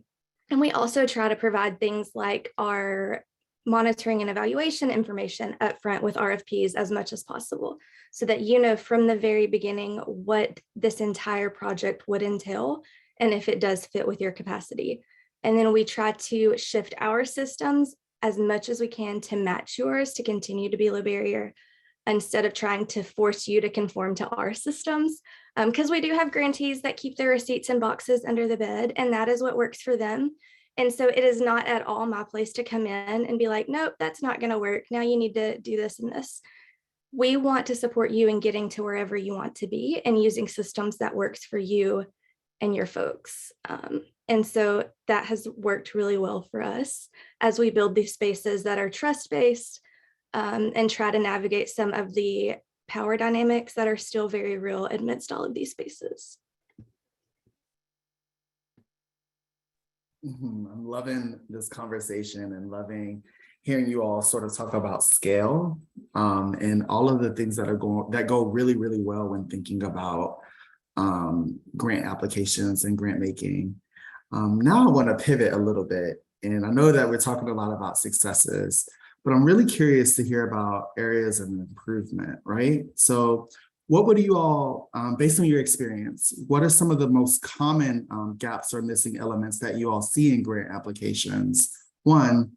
we also try to provide things like our monitoring and evaluation information upfront with RFPs as much as possible, so that you know from the very beginning what this entire project would entail and if it does fit with your capacity. And then we try to shift our systems as much as we can to match yours to continue to be low barrier, instead of trying to force you to conform to our systems. Because we do have grantees that keep their receipts in boxes under the bed, and that is what works for them. And so it is not at all my place to come in and be like, nope, that's not going to work. Now you need to do this and this. We want to support you in getting to wherever you want to be and using systems that works for you and your folks. And so that has worked really well for us as we build these spaces that are trust-based and try to navigate some of the power dynamics that are still very real amidst all of these spaces. I'm loving this conversation and loving hearing you all sort of talk about scale and all of the things that go really, really well when thinking about grant applications and grant making. Now I want to pivot a little bit, and I know that we're talking a lot about successes, but I'm really curious to hear about areas of improvement, right? So what would you all, based on your experience, what are some of the most common gaps or missing elements that you all see in grant applications? One,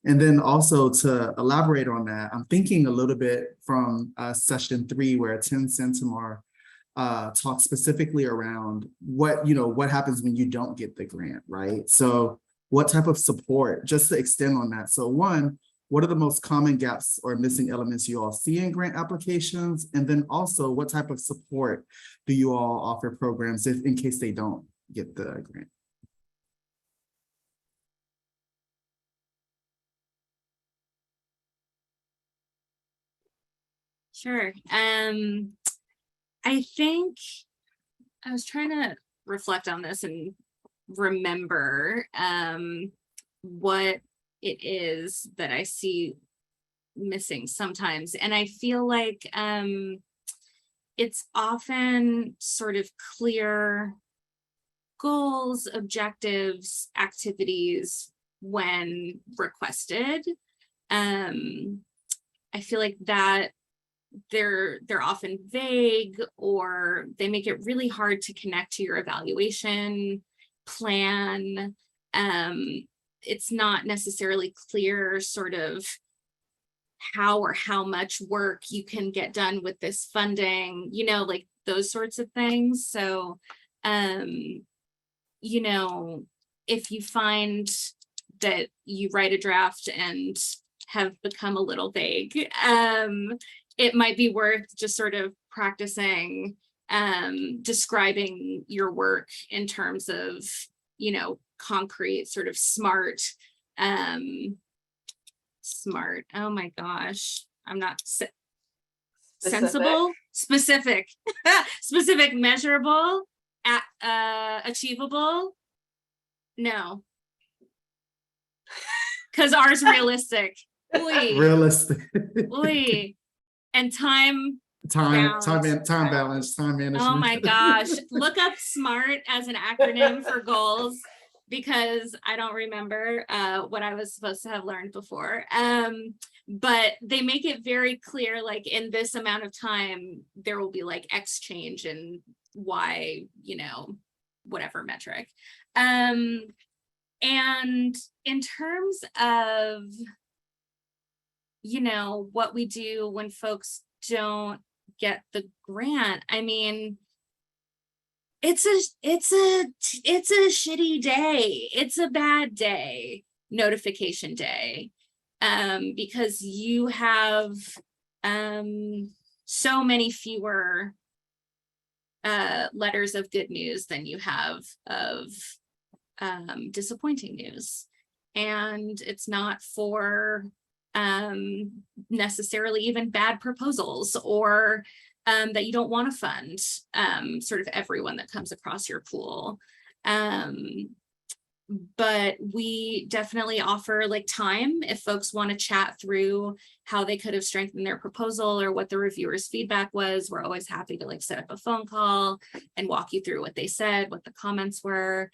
and then also to elaborate on that, I'm thinking a little bit from session 3 where Tim Santamar talks specifically around what happens when you don't get the grant, right? So what type of support, just to extend on that. So one, what are the most common gaps or missing elements you all see in grant applications? And then also, what type of support do you all offer programs in case they don't get the grant? Sure. I think I was trying to reflect on this and remember what it is that I see missing sometimes. And I feel like it's often sort of clear goals, objectives, activities when requested. I feel like that they're often vague, or they make it really hard to connect to your evaluation plan. It's not necessarily clear sort of how or how much work you can get done with this funding, you know, like those sorts of things. So, you know, if you find that you write a draft and have become a little vague, it might be worth just sort of practicing describing your work in terms of, you know, concrete, sort of smart, oh my gosh, I'm not sensible, specific, specific, measurable, achievable. No, because ours realistic. Oy, Realistic. oy. And time balance, time management. Oh my gosh, look up SMART as an acronym for goals, because I don't remember what I was supposed to have learned before. But they make it very clear, like in this amount of time, there will be like X change and Y, you know, whatever metric. And in terms of, you know, what we do when folks don't get the grant, I mean, it's a shitty day. It's a bad day, notification day, because you have so many fewer letters of good news than you have of disappointing news. And it's not for necessarily even bad proposals, or that you don't want to fund sort of everyone that comes across your pool. But we definitely offer like time if folks want to chat through how they could have strengthened their proposal or what the reviewer's feedback was. We're always happy to like set up a phone call and walk you through what they said, what the comments were,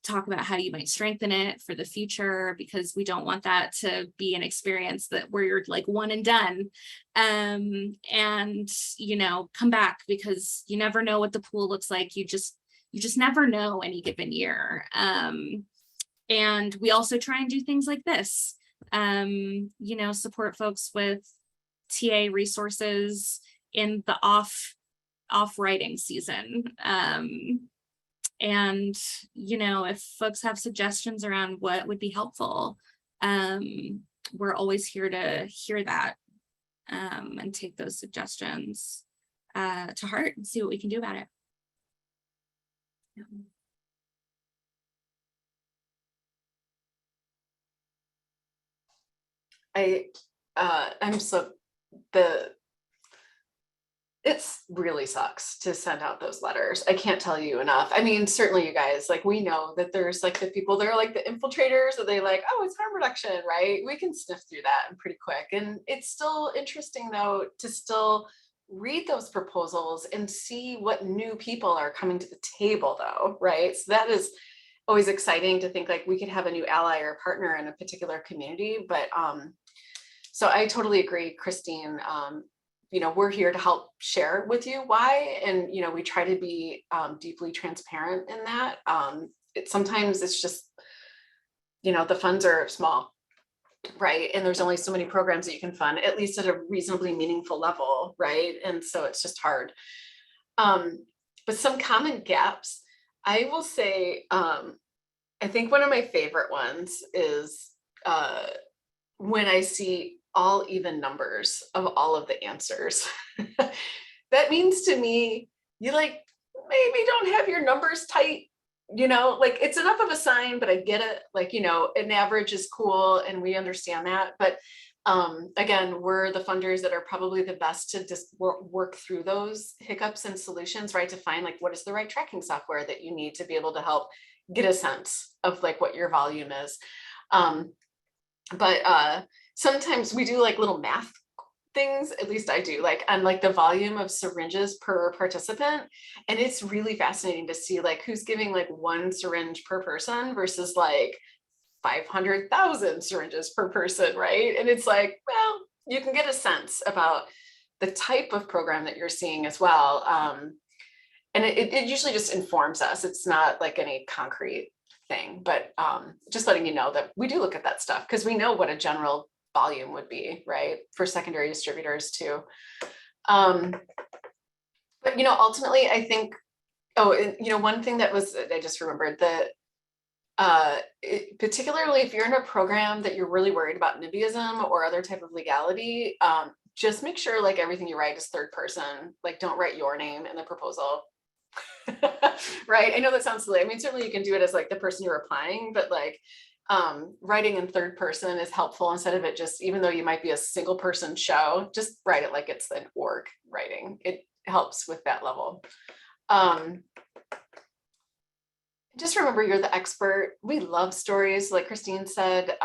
talk about how you might strengthen it for the future, because we don't want that to be an experience that where you're like one and done, and you know, come back, because you never know what the pool looks like. You just never know any given year. And we also try and do things like this, you know, support folks with TA resources in the off writing season. And, you know, if folks have suggestions around what would be helpful, we're always here to hear that, and take those suggestions to heart and see what we can do about it. It really sucks to send out those letters. I can't tell you enough. I mean, certainly you guys, like, we know that there's like the people that are like the infiltrators, that they like, oh, it's harm reduction, right? We can sniff through that pretty quick. And it's still interesting though, to still read those proposals and see what new people are coming to the table though, right? So that is always exciting to think like we could have a new ally or partner in a particular community. But so I totally agree, Christine. You know, we're here to help share with you why, and you know, we try to be deeply transparent in that. Sometimes it's just, you know, the funds are small, right? And there's only so many programs that you can fund, at least at a reasonably meaningful level, right? And so it's just hard. But some common gaps, I will say, I think one of my favorite ones is when I see all even numbers of all of the answers. That means to me, you like maybe don't have your numbers tight, you know, like it's enough of a sign, but I get it. Like, you know, an average is cool and we understand that. But again, we're the funders that are probably the best to just work through those hiccups and solutions, right? To find like, what is the right tracking software that you need to be able to help get a sense of like what your volume is. But sometimes we do like little math things, at least I do, like on like the volume of syringes per participant. And it's really fascinating to see like who's giving like one syringe per person versus like 500,000 syringes per person, right? And it's like, well, you can get a sense about the type of program that you're seeing as well. And it usually just informs us. It's not like any concrete thing, but just letting you know that we do look at that stuff because we know what a general volume would be, right? For secondary distributors too. But, ultimately I think, one thing that was, I just remembered that particularly if you're in a program that you're really worried about NIMBYism or other type of legality, just make sure like everything you write is third person, like don't write your name in the proposal. Right? I know that sounds silly. I mean, certainly you can do it as like the person you're applying, but like writing in third person is helpful instead of it just, even though you might be a single person show, just write it like it's an org writing. It helps with that level. Just remember you're the expert. We love stories, like Christine said.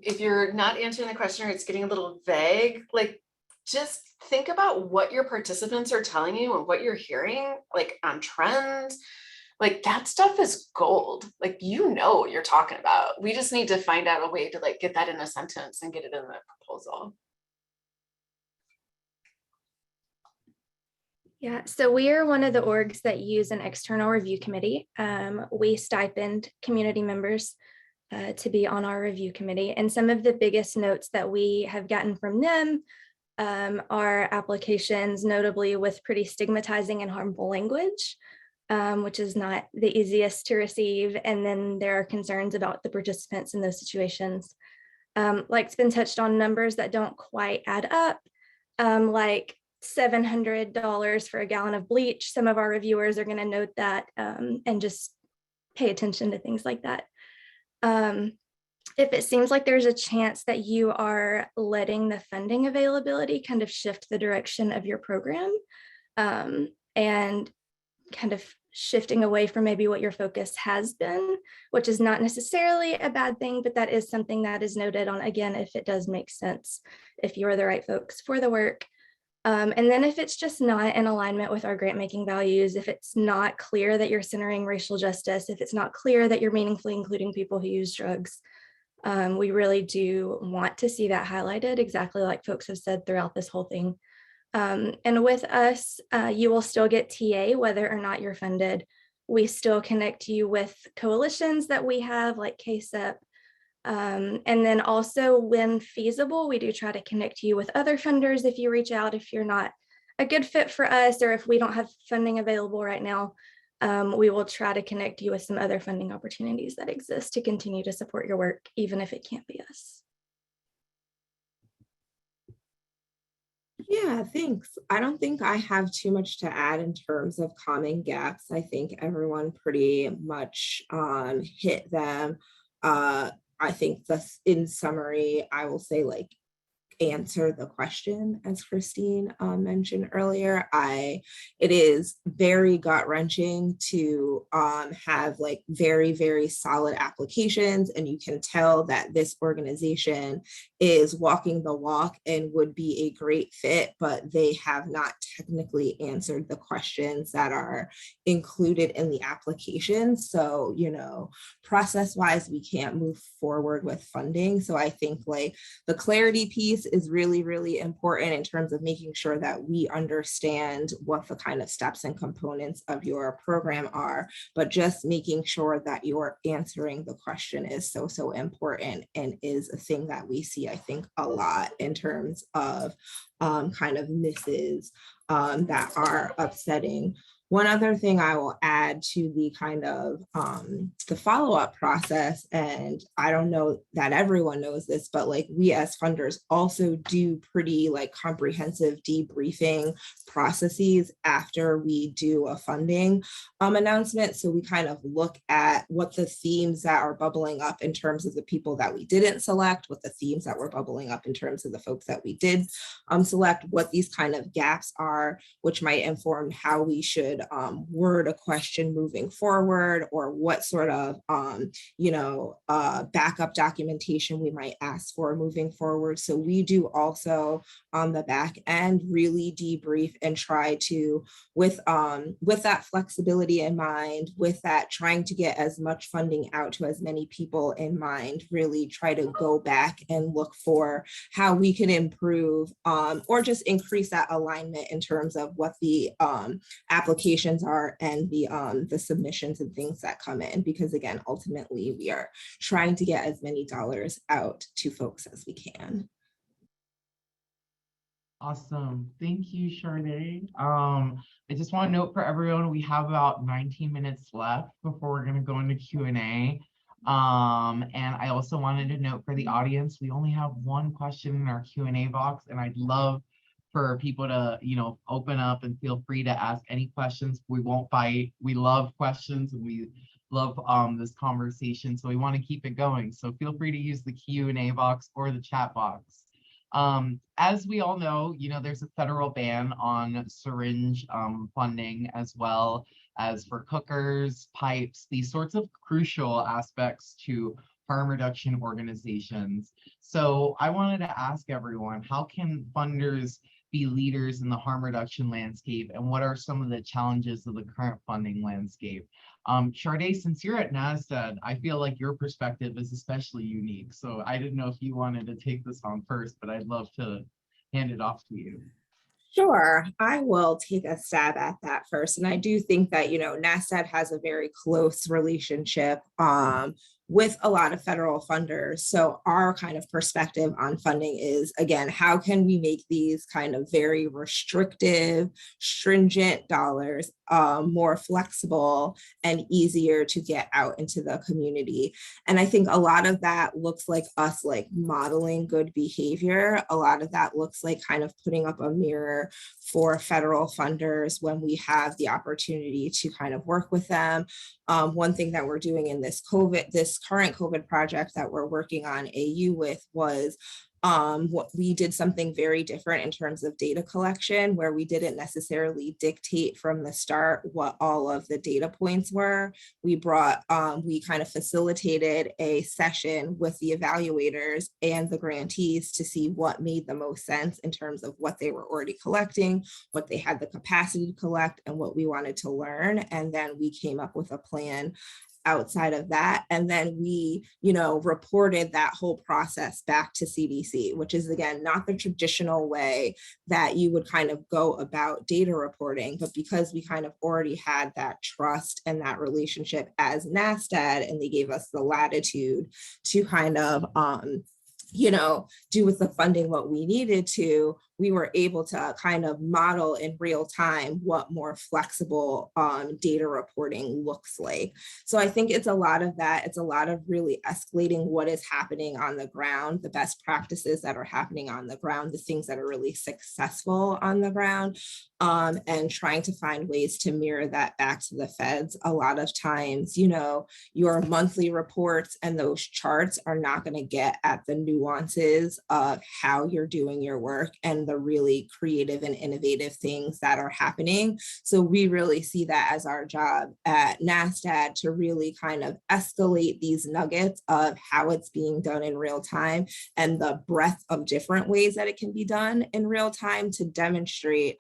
If you're not answering the question or it's getting a little vague, like just think about what your participants are telling you and what you're hearing, like on trends. Like that stuff is gold. Like what you're talking about. We just need to find out a way to like get that in a sentence and get it in the proposal. Yeah, so we are one of the orgs that use an external review committee. We stipend community members to be on our review committee. And some of the biggest notes that we have gotten from them are applications, notably with pretty stigmatizing and harmful language, which is not the easiest to receive. And then there are concerns about the participants in those situations. Like it's been touched on, numbers that don't quite add up, like $700 for a gallon of bleach. Some of our reviewers are going to note that and just pay attention to things like that. If it seems like there's a chance that you are letting the funding availability kind of shift the direction of your program and kind of shifting away from maybe what your focus has been, which is not necessarily a bad thing, but that is something that is noted on, again, if it does make sense, if you are the right folks for the work. And then if it's just not in alignment with our grant making values, if it's not clear that you're centering racial justice, if it's not clear that you're meaningfully including people who use drugs, we really do want to see that highlighted, exactly like folks have said throughout this whole thing. And with us, you will still get TA whether or not you're funded. We still connect you with coalitions that we have like KSEP. And then also when feasible, we do try to connect you with other funders if you reach out, if you're not a good fit for us, or if we don't have funding available right now, we will try to connect you with some other funding opportunities that exist to continue to support your work, even if it can't be us. Yeah, thanks. I don't think I have too much to add in terms of common gaps. I think everyone pretty much hit them. I think that's in summary, I will say like answer the question as Christine mentioned earlier. It is very gut-wrenching to have like very, very solid applications, and you can tell that this organization is walking the walk and would be a great fit, but they have not technically answered the questions that are included in the application. So, process-wise, we can't move forward with funding. So I think like the clarity piece is really, really important in terms of making sure that we understand what the kind of steps and components of your program are, but just making sure that you're answering the question is so, so important and is a thing that we see, I think, a lot in terms of kind of misses that are upsetting. One other thing I will add to the kind of the follow-up process, and I don't know that everyone knows this, but like we as funders also do pretty like comprehensive debriefing processes after we do a funding announcement. So we kind of look at what the themes that are bubbling up in terms of the people that we didn't select, what the themes that were bubbling up in terms of the folks that we did select, what these kind of gaps are, which might inform how we should should word a question moving forward, or what sort of backup documentation we might ask for moving forward. So we do also on the back end really debrief and try to, with that flexibility in mind, with that trying to get as much funding out to as many people in mind, really try to go back and look for how we can improve or just increase that alignment in terms of what the applications are and the submissions and things that come in, because again, ultimately we are trying to get as many dollars out to folks as we can. Awesome. Thank you, Sharday. I just want to note for everyone, we have about 19 minutes left before we're going to go into Q&A. And I also wanted to note for the audience, we only have one question in our Q&A box, and I'd love for people to, open up and feel free to ask any questions. We won't fight. We love questions, and we love this conversation, so we want to keep it going. So feel free to use the Q&A box or the chat box. As we all know, there's a federal ban on syringe funding, as well as for cookers, pipes, these sorts of crucial aspects to harm reduction organizations. So I wanted to ask everyone, how can funders be leaders in the harm reduction landscape, and what are some of the challenges of the current funding landscape? Sharday, since you're at NASTAD, I feel like your perspective is especially unique. So I didn't know if you wanted to take this on first, but I'd love to hand it off to you. Sure, I will take a stab at that first. And I do think that, NASTAD has a very close relationship with a lot of federal funders. So our kind of perspective on funding is, again, how can we make these kind of very restrictive, stringent dollars more flexible and easier to get out into the community? And I think a lot of that looks like us like modeling good behavior. A lot of that looks like kind of putting up a mirror for federal funders when we have the opportunity to kind of work with them. One thing that we're doing in this current COVID project that we're working on AU with was what we did something very different in terms of data collection, where we didn't necessarily dictate from the start what all of the data points were. We kind of facilitated a session with the evaluators and the grantees to see what made the most sense in terms of what they were already collecting, what they had the capacity to collect, and what we wanted to learn. And then we came up with a plan outside of that. And then we, reported that whole process back to CDC, which is, again, not the traditional way that you would kind of go about data reporting, but because we kind of already had that trust and that relationship as NASTAD, and they gave us the latitude to kind of, do with the funding what we needed to, we were able to kind of model in real time what more flexible data reporting looks like. So I think it's a lot of that. It's a lot of really escalating what is happening on the ground, the best practices that are happening on the ground, the things that are really successful on the ground, and trying to find ways to mirror that back to the feds. A lot of times, your monthly reports and those charts are not going to get at the nuances of how you're doing your work and the really creative and innovative things that are happening. So we really see that as our job at NASTAD, to really kind of escalate these nuggets of how it's being done in real time and the breadth of different ways that it can be done in real time, to demonstrate,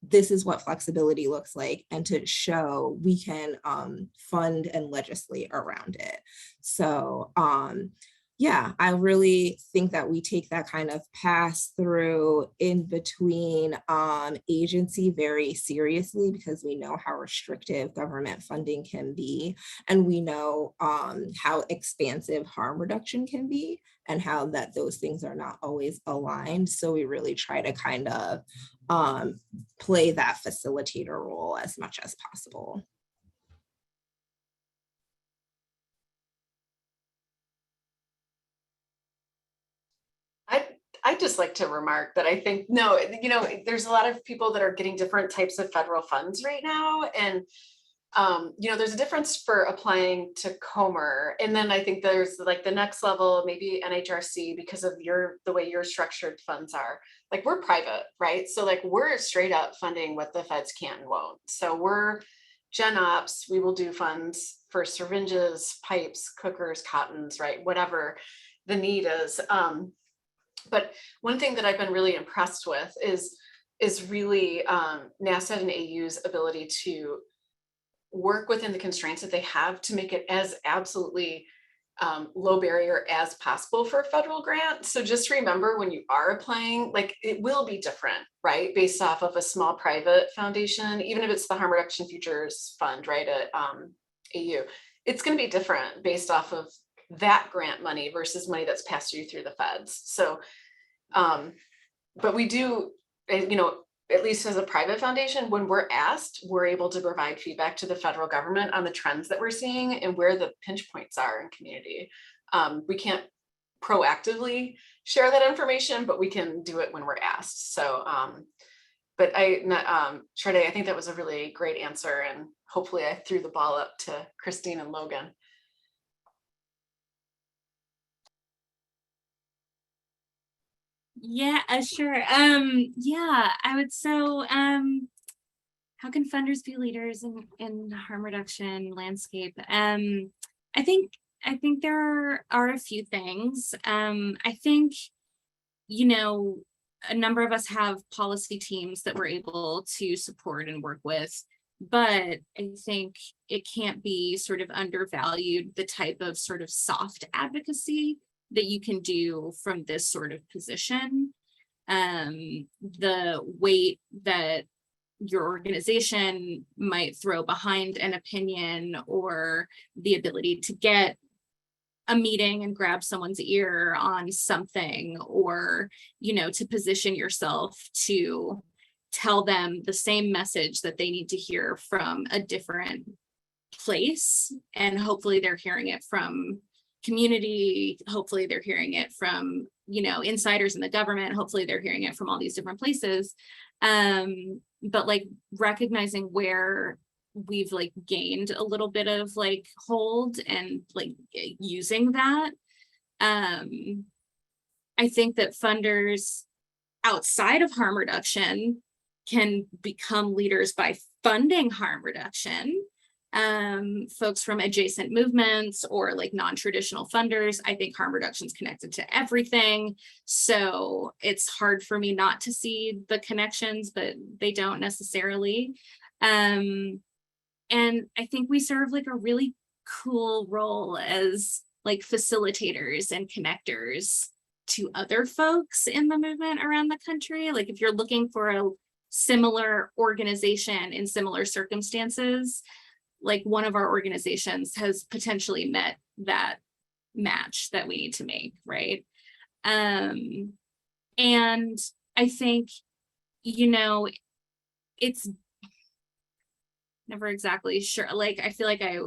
this is what flexibility looks like, and to show we can fund and legislate around it. So yeah, I really think that we take that kind of pass through in between agency very seriously, because we know how restrictive government funding can be, and we know how expansive harm reduction can be, and how that those things are not always aligned. So we really try to kind of play that facilitator role as much as possible. I'd just like to remark that I think, there's a lot of people that are getting different types of federal funds right now. And there's a difference for applying to Comer. And then I think there's like the next level, maybe NHRC, because of the way your structured funds are. Like we're private, right? So like we're straight up funding what the feds can and won't. So we're Gen Ops, we will do funds for syringes, pipes, cookers, cottons, right? Whatever the need is. But one thing that I've been really impressed with is really NASTAD and AU's ability to work within the constraints that they have to make it as absolutely low barrier as possible for a federal grant. So just remember when you are applying, like it will be different, right? Based off of a small private foundation, even if it's the Harm Reduction Futures Fund, right, at AU, it's going to be different based off of that grant money versus money that's passed through the feds. So, but we do, at least as a private foundation, when we're asked, we're able to provide feedback to the federal government on the trends that we're seeing and where the pinch points are in community. We can't proactively share that information, but we can do it when we're asked. So, but Sade, I think that was a really great answer, and hopefully I threw the ball up to Christine and Logan. Yeah, sure. Yeah, I would. So, how can funders be leaders in harm reduction landscape? I think there are a few things. I think, a number of us have policy teams that we're able to support and work with, but I think it can't be sort of undervalued the type of sort of soft advocacy that you can do from this sort of position. The weight that your organization might throw behind an opinion, or the ability to get a meeting and grab someone's ear on something, or, to position yourself to tell them the same message that they need to hear from a different place. And hopefully they're hearing it from community, hopefully they're hearing it from insiders in the government, hopefully they're hearing it from all these different places, but like recognizing where we've like gained a little bit of like hold and like using that. I think that funders outside of harm reduction can become leaders by funding harm reduction. Folks from adjacent movements or like non-traditional funders. I think harm reduction is connected to everything. So it's hard for me not to see the connections, but they don't necessarily. And I think we serve like a really cool role as like facilitators and connectors to other folks in the movement around the country. Like if you're looking for a similar organization in similar circumstances, like one of our organizations has potentially met that match that we need to make, right? And I think, it's never exactly sure. Like, I feel like I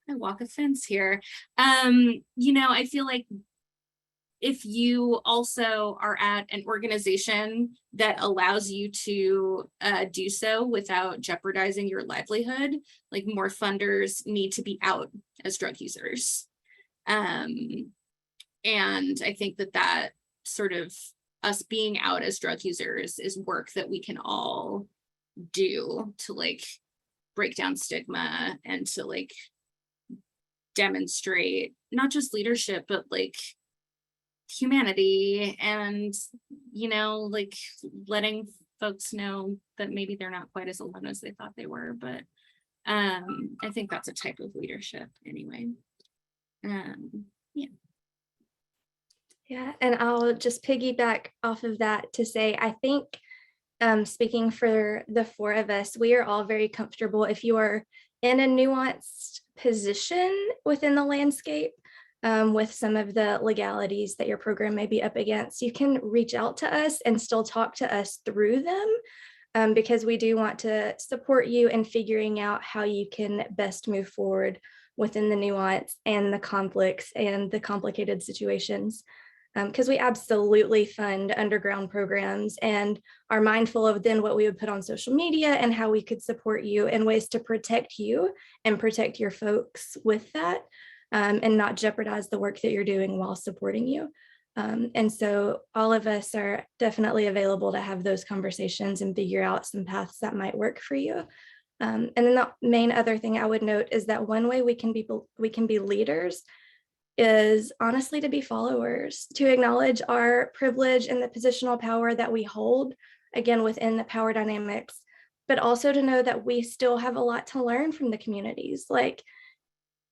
walk a fence here. I feel like if you also are at an organization that allows you to do so without jeopardizing your livelihood, like more funders need to be out as drug users. And I think that sort of us being out as drug users is work that we can all do to like break down stigma and to like demonstrate not just leadership, but like humanity and, like letting folks know that maybe they're not quite as alone as they thought they were. But I think that's a type of leadership anyway. Yeah, and I'll just piggyback off of that to say, I think speaking for the four of us, we are all very comfortable if you are in a nuanced position within the landscape with some of the legalities that your program may be up against. You can reach out to us and still talk to us through them because we do want to support you in figuring out how you can best move forward within the nuance and the conflicts and the complicated situations because we absolutely fund underground programs and are mindful of then what we would put on social media and how we could support you in ways to protect you and protect your folks with that, and not jeopardize the work that you're doing while supporting you. And so all of us are definitely available to have those conversations and figure out some paths that might work for you. And then the main other thing I would note is that one way we can be leaders is honestly to be followers, to acknowledge our privilege and the positional power that we hold, again, within the power dynamics, but also to know that we still have a lot to learn from the communities. Like,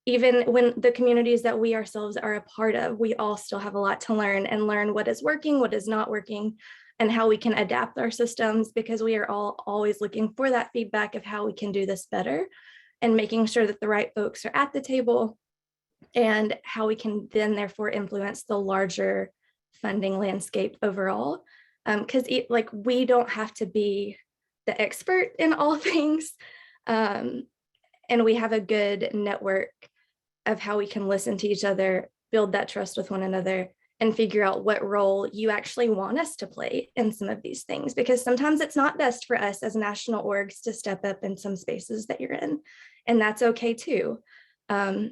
even when the communities that we ourselves are a part of, we all still have a lot to learn and learn what is working, what is not working, and how we can adapt our systems, because we are all always looking for that feedback of how we can do this better and making sure that the right folks are at the table and how we can then therefore influence the larger funding landscape overall. Because like, we don't have to be the expert in all things. And we have a good network of how we can listen to each other, build that trust with one another, and figure out what role you actually want us to play in some of these things. Because sometimes it's not best for us as national orgs to step up in some spaces that you're in, and that's okay too.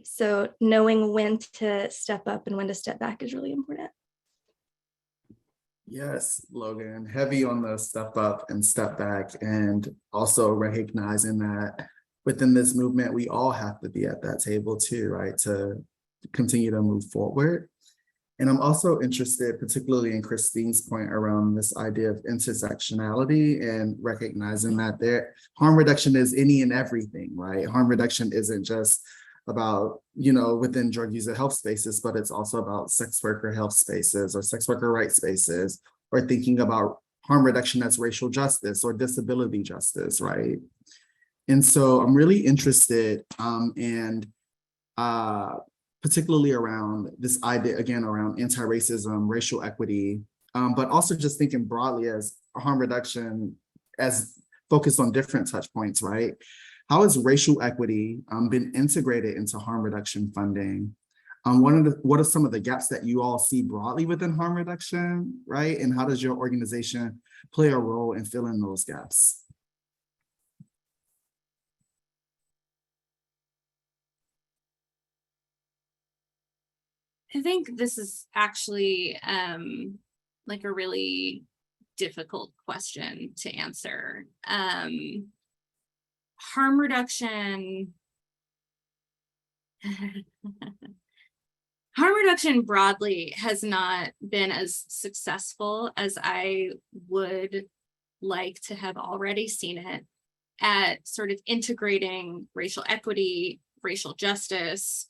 So knowing when to step up and when to step back is really important. Yes, Logan, heavy on the step up and step back, and also recognizing that within this movement, we all have to be at that table too, right? To continue to move forward. And I'm also interested, particularly in Christine's point around this idea of intersectionality and recognizing that harm reduction is any and everything, right? Harm reduction isn't just about, within drug user health spaces, but it's also about sex worker health spaces or sex worker rights spaces, or thinking about harm reduction as racial justice or disability justice, right? And so I'm really interested particularly around this idea, again, around anti-racism, racial equity, but also just thinking broadly as harm reduction as focused on different touch points, right? How has racial equity been integrated into harm reduction funding? What are some of the gaps that you all see broadly within harm reduction, right? And how does your organization play a role in filling those gaps? I think this is actually like a really difficult question to answer. Harm reduction. Harm reduction broadly has not been as successful as I would like to have already seen it at sort of integrating racial equity, racial justice,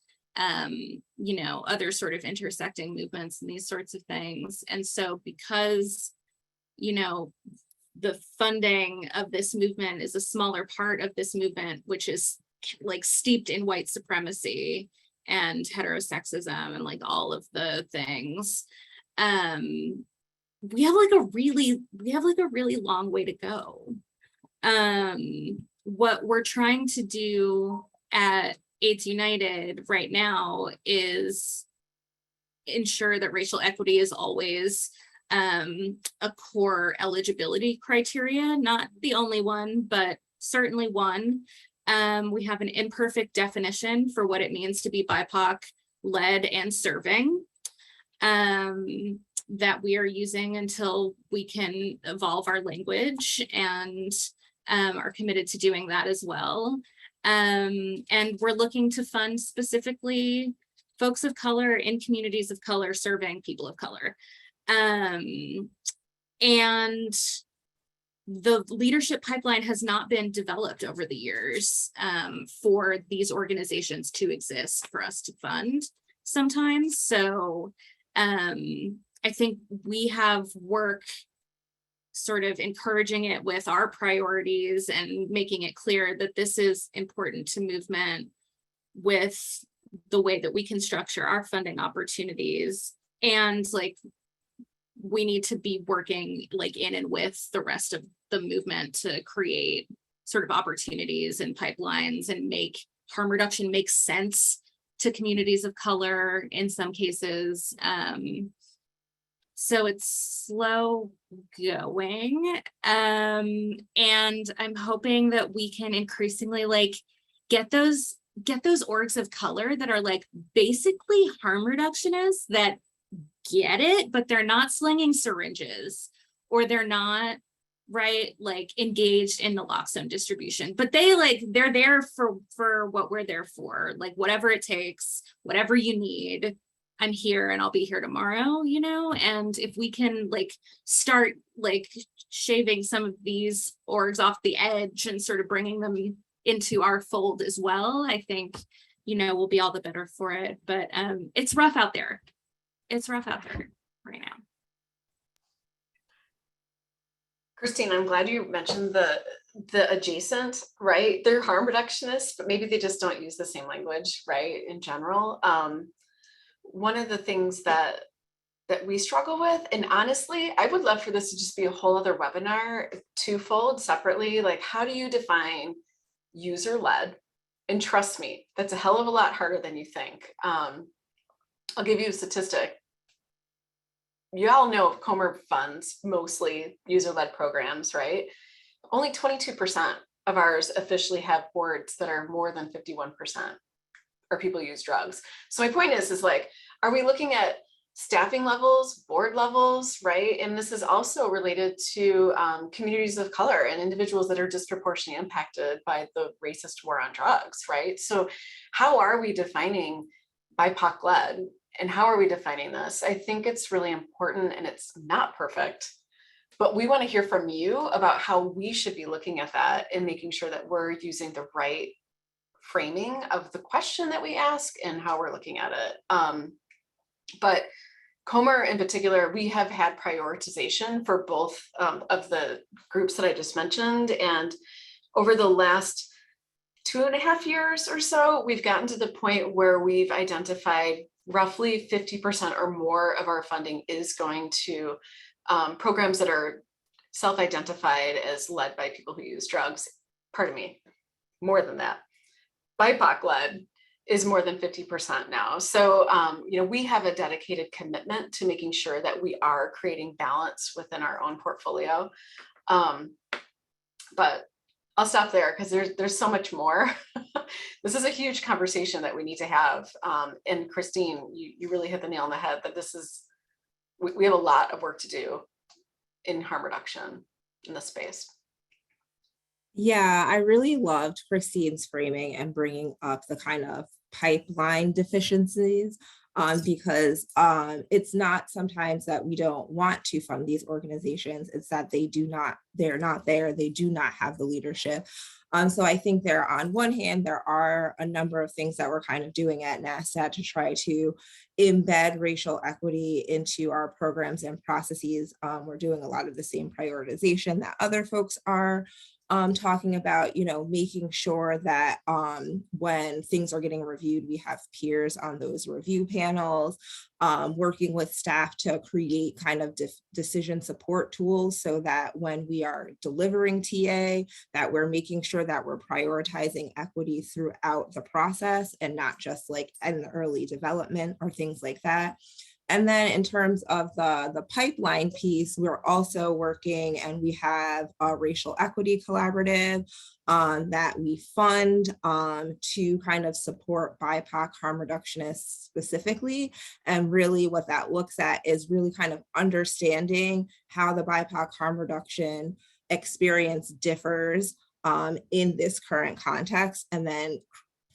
other sort of intersecting movements and these sorts of things. And so because, the funding of this movement is a smaller part of this movement, which is like steeped in white supremacy and heterosexism and like all of the things, we have like a really long way to go. What we're trying to do at AIDS United right now is ensure that racial equity is always a core eligibility criteria, not the only one, but certainly one. We have an imperfect definition for what it means to be BIPOC led and serving that we are using until we can evolve our language, and are committed to doing that as well. And we're looking to fund specifically folks of color in communities of color serving people of color. And the leadership pipeline has not been developed over the years for these organizations to exist for us to fund sometimes. So I think we have work sort of encouraging it with our priorities and making it clear that this is important to movement with the way that we can structure our funding opportunities. And like, we need to be working like in and with the rest of the movement to create sort of opportunities and pipelines and make harm reduction make sense to communities of color in some cases. So it's slow going. And I'm hoping that we can increasingly like get those orgs of color that are like basically harm reductionists that get it, but they're not slinging syringes, or they're not like engaged in naloxone distribution, but they're there for what we're there for, like whatever it takes, whatever you need, I'm here and I'll be here tomorrow, you know. And if we can like start like shaving some of these orgs off the edge and sort of bringing them into our fold as well, I think, you know, we'll be all the better for it. But it's rough out there. It's rough out there right now. Christine, I'm glad you mentioned the adjacent, right? They're harm reductionists, but maybe they just don't use the same language, right? In general. One of the things that we struggle with, and honestly, I would love for this to just be a whole other webinar, twofold, separately, like how do you define user-led? And trust me, that's a hell of a lot harder than you think. I'll give you a statistic. You all know Comer funds mostly user-led programs, right? Only 22% of ours officially have boards that are more than 51% or people use drugs. So my point is like, are we looking at staffing levels, board levels, right? And this is also related to communities of color and individuals that are disproportionately impacted by the racist war on drugs, right? So how are we defining BIPOC-led? And how are we defining this? I think it's really important, and it's not perfect, but we want to hear from you about how we should be looking at that and making sure that we're using the right framing of the question that we ask and how we're looking at it. But Comer in particular, we have had prioritization for both of the groups that I just mentioned. And over the last 2.5 years or so, we've gotten to the point where we've identified roughly 50% or more of our funding is going to programs that are self-identified as led by people who use drugs. Pardon me, more than that. BIPOC-led is more than 50% now. So, you know, we have a dedicated commitment to making sure that we are creating balance within our own portfolio. But I'll stop there because there's so much more. This is a huge conversation that we need to have. And Christine, you really hit the nail on the head that this is, we have a lot of work to do in harm reduction in this space. Yeah, I really loved Christine's framing and bringing up the kind of pipeline deficiencies because it's not sometimes that we don't want to fund these organizations, it's that they're not there, they do not have the leadership. So I think there, on one hand, there are a number of things that we're kind of doing at NASTAD to try to embed racial equity into our programs and processes. We're doing a lot of the same prioritization that other folks are talking about, you know, making sure that when things are getting reviewed, we have peers on those review panels, working with staff to create kind of decision support tools so that when we are delivering TA, that we're making sure that we're prioritizing equity throughout the process and not just like in the early development or things like that. And then in terms of the pipeline piece, we're also working, and we have a racial equity collaborative that we fund to kind of support BIPOC harm reductionists specifically. And really what that looks at is really kind of understanding how the BIPOC harm reduction experience differs in this current context, and then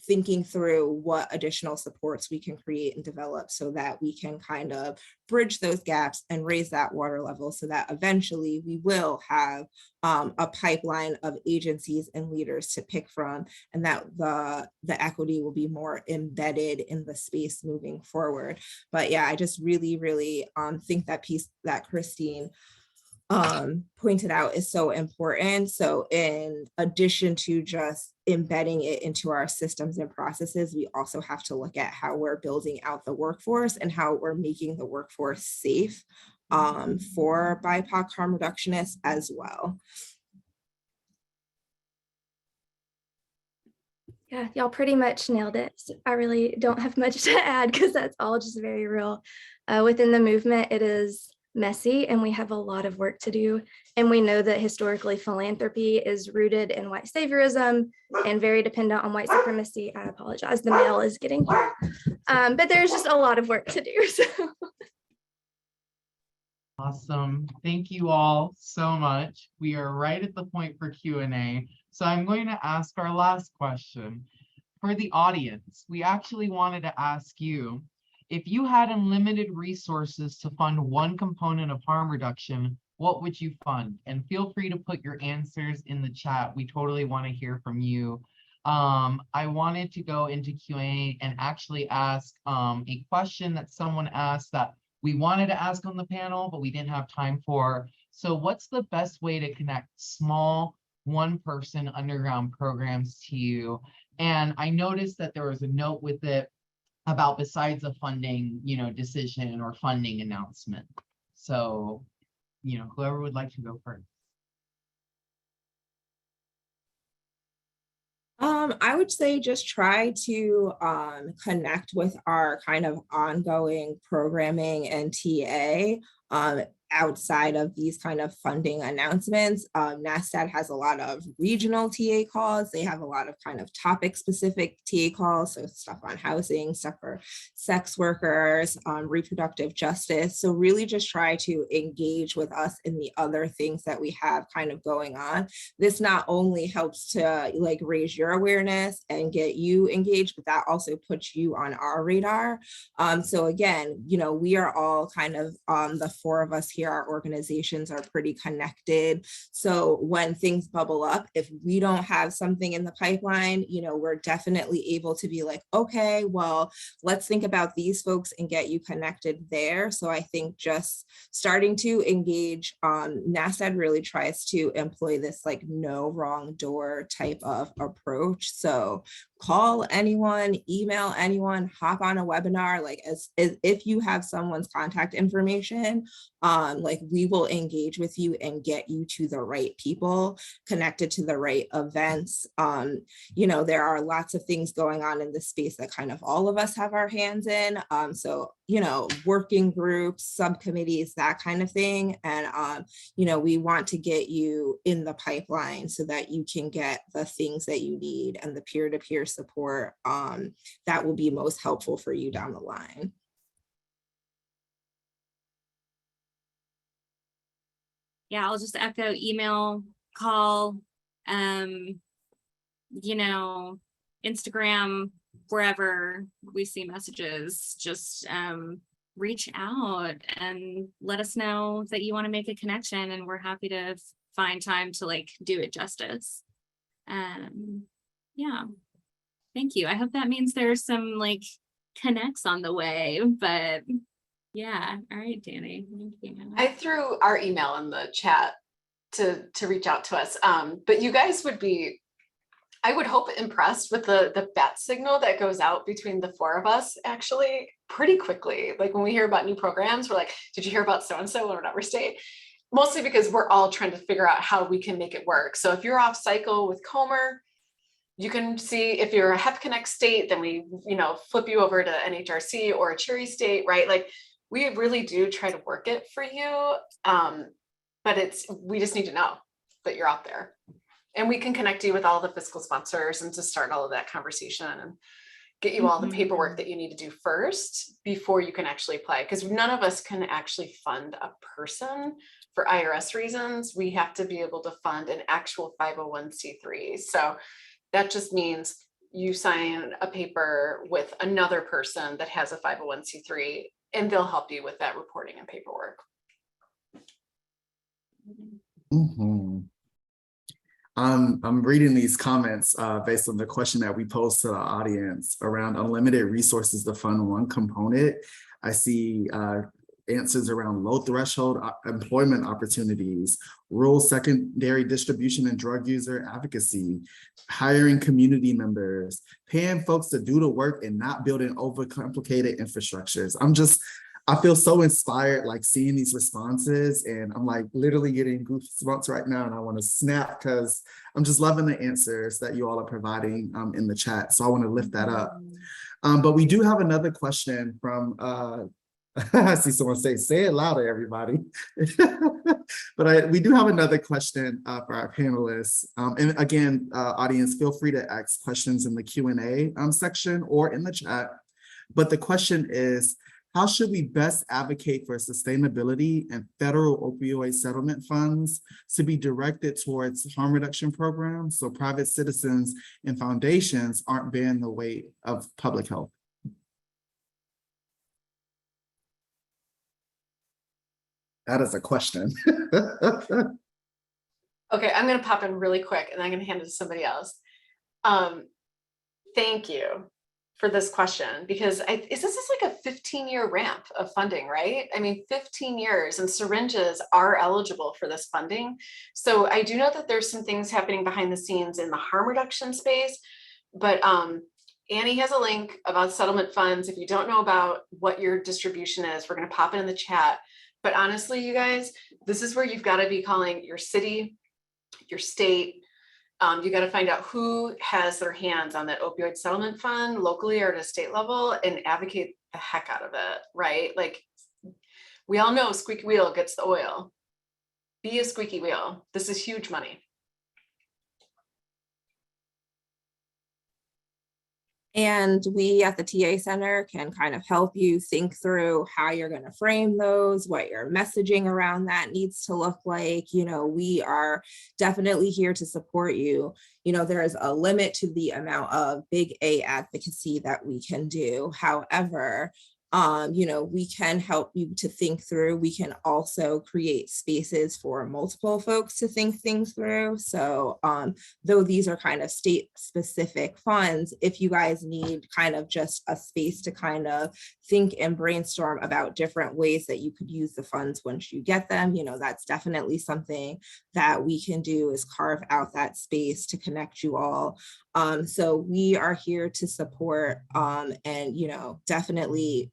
thinking through what additional supports we can create and develop so that we can kind of bridge those gaps and raise that water level so that eventually we will have a pipeline of agencies and leaders to pick from, and that the equity will be more embedded in the space moving forward. But yeah, I just really think that piece that Christine pointed out is so important. So in addition to just embedding it into our systems and processes, we also have to look at how we're building out the workforce and how we're making the workforce safe for BIPOC harm reductionists as well. Yeah, y'all pretty much nailed it. So I really don't have much to add because that's all just very real. Within the movement, it is messy and we have a lot of work to do. And we know that historically philanthropy is rooted in white saviorism and very dependent on white supremacy. I apologize, the mail is getting here. But there's just a lot of work to do. So. Awesome. Thank you all so much. We are right at the point for Q&A. So I'm going to ask our last question. For the audience, we actually wanted to ask you, if you had unlimited resources to fund one component of harm reduction, what would you fund? And feel free to put your answers in the chat. We totally want to hear from you. I wanted to go into Q&A and actually ask a question that someone asked that we wanted to ask on the panel, but we didn't have time for. So what's the best way to connect small one-person underground programs to you? And I noticed that there was a note with it about besides a funding, decision or funding announcement. So, whoever would like to go first. I would say just try to connect with our kind of ongoing programming and TA outside of these kind of funding announcements. NASTAD has a lot of regional TA calls. They have a lot of kind of topic specific TA calls. So stuff on housing, stuff for sex workers, reproductive justice. So really just try to engage with us in the other things that we have kind of going on. This not only helps to like raise your awareness and get you engaged, but that also puts you on our radar. So again, we are all kind of the four of us here, our organizations are pretty connected. So when things bubble up, if we don't have something in the pipeline, we're definitely able to be like, okay, well, let's think about these folks and get you connected there. So I think just starting to engage, NASTAD really tries to employ this like no wrong door type of approach. So call anyone, email anyone, hop on a webinar, like as if you have someone's contact information, like we will engage with you and get you to the right people, connected to the right events. There are lots of things going on in this space that kind of all of us have our hands in. So, working groups, subcommittees, that kind of thing. And, we want to get you in the pipeline so that you can get the things that you need and the peer-to-peer support that will be most helpful for you down the line. Yeah, I'll just echo email, call, Instagram, wherever we see messages, just reach out and let us know that you want to make a connection, and we're happy to find time to like do it justice. Yeah, thank you. I hope that means there's some like connects on the way, but yeah. All right, Danny. Thank you. I threw our email in the chat to reach out to us. But you guys would be, I would hope, impressed with the bat signal that goes out between the four of us actually pretty quickly. Like when we hear about new programs, we're like, did you hear about so-and-so in whatever state? Mostly because we're all trying to figure out how we can make it work. So if you're off cycle with Comer, you can see if you're a HEP Connect state, then we, flip you over to NHRC or a Cherry state, right? Like we really do try to work it for you. But we just need to know that you're out there. And we can connect you with all the fiscal sponsors and to start all of that conversation and get you all the paperwork that you need to do first before you can actually apply. Because none of us can actually fund a person for IRS reasons. We have to be able to fund an actual 501c3. So that just means you sign a paper with another person that has a 501c3, and they'll help you with that reporting and paperwork. Mm-hmm. I'm reading these comments based on the question that we posed to the audience around unlimited resources to fund one component. I see answers around low threshold employment opportunities, rural secondary distribution and drug user advocacy, hiring community members, paying folks to do the work and not building overcomplicated infrastructures. I feel so inspired, like seeing these responses, and I'm like literally getting goosebumps right now, and I want to snap because I'm just loving the answers that you all are providing in the chat. So I want to lift that up. But we do have another question from I see someone say it louder, everybody. But we do have another question for our panelists. And again, audience, feel free to ask questions in the Q&A section or in the chat. But the question is, how should we best advocate for sustainability and federal opioid settlement funds to be directed towards harm reduction programs so private citizens and foundations aren't bearing the weight of public health? That is a question. Okay, I'm gonna pop in really quick and I'm gonna hand it to somebody else. Thank you for this question, because this is like a 15-year ramp of funding, right? I mean, 15 years, and syringes are eligible for this funding. So I do know that there's some things happening behind the scenes in the harm reduction space, but Annie has a link about settlement funds. If you don't know about what your distribution is, we're gonna pop it in the chat. But honestly, you guys, this is where you've got to be calling your city, your state. You got to find out who has their hands on that opioid settlement fund locally or at a state level and advocate the heck out of it, right? Like, we all know squeaky wheel gets the oil. Be a squeaky wheel. This is huge money. And we at the TA Center can kind of help you think through how you're going to frame those, what your messaging around that needs to look like. You know, we are definitely here to support you. You know, there is a limit to the amount of big A advocacy that we can do. However, you know, we can help you to think through. We can also create spaces for multiple folks to think things through. So though these are kind of state specific funds, if you guys need kind of just a space to kind of think and brainstorm about different ways that you could use the funds once you get them, you know, that's definitely something that we can do, is carve out that space to connect you all. So we are here to support and, you know, definitely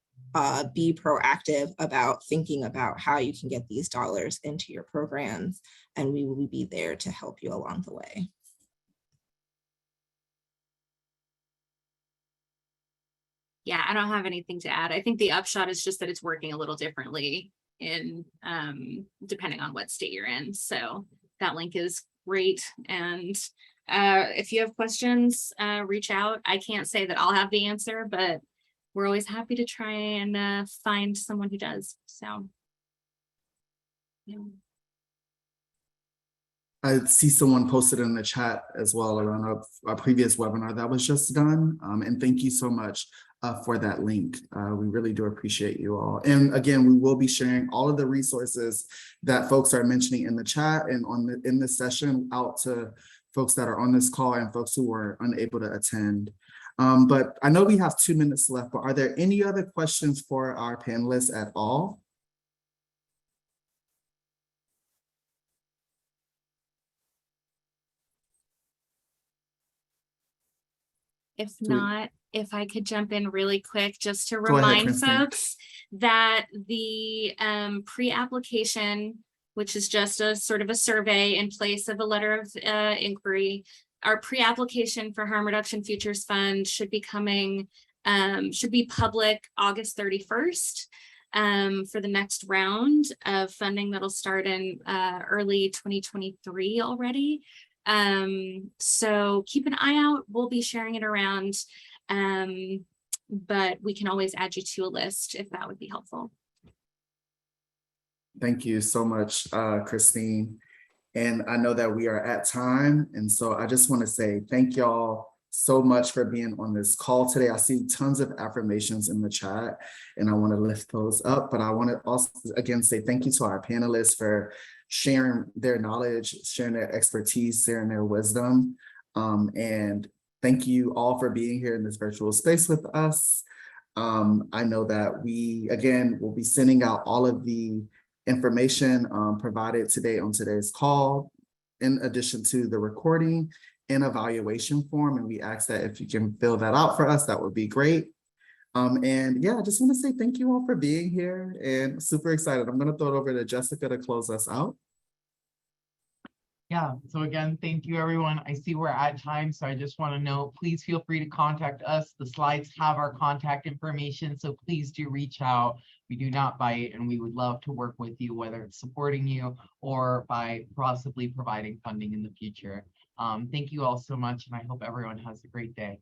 be proactive about thinking about how you can get these dollars into your programs, and we will be there to help you along the way. Yeah, I don't have anything to add. I think the upshot is just that it's working a little differently in depending on what state you're in. So that link is great. And if you have questions, reach out. I can't say that I'll have the answer, but we're always happy to try and find someone who does. So, yeah. I see someone posted in the chat as well around our previous webinar that was just done. And thank you so much for that link. We really do appreciate you all. And again, we will be sharing all of the resources that folks are mentioning in the chat and in this session out to folks that are on this call and folks who were unable to attend. But I know we have 2 minutes left, but are there any other questions for our panelists at all? If not, if I could jump in really quick, just to Go ahead, remind Christine. folks that the pre-application, which is just a sort of a survey in place of a letter of inquiry, our pre-application for Harm Reduction Futures Fund should be coming, should be public August 31st for the next round of funding that'll start in early 2023 already. So keep an eye out. We'll be sharing it around, but we can always add you to a list if that would be helpful. Thank you so much, Christine. And I know that we are at time. And so I just want to say thank y'all so much for being on this call today. I see tons of affirmations in the chat and I want to lift those up, but I want to also again say thank you to our panelists for sharing their knowledge, sharing their expertise, sharing their wisdom. And thank you all for being here in this virtual space with us. I know that we, again, will be sending out all of the information provided today on today's call, in addition to the recording and evaluation form. And we ask that if you can fill that out for us, that would be great. And yeah, I just want to say thank you all for being here and super excited. I'm going to throw it over to Jessica to close us out. Yeah, so again, thank you, everyone. I see we're at time, so I just want to know, please feel free to contact us. The slides have our contact information, so please do reach out. We do not bite, and we would love to work with you, whether it's supporting you or by possibly providing funding in the future. Thank you all so much, and I hope everyone has a great day.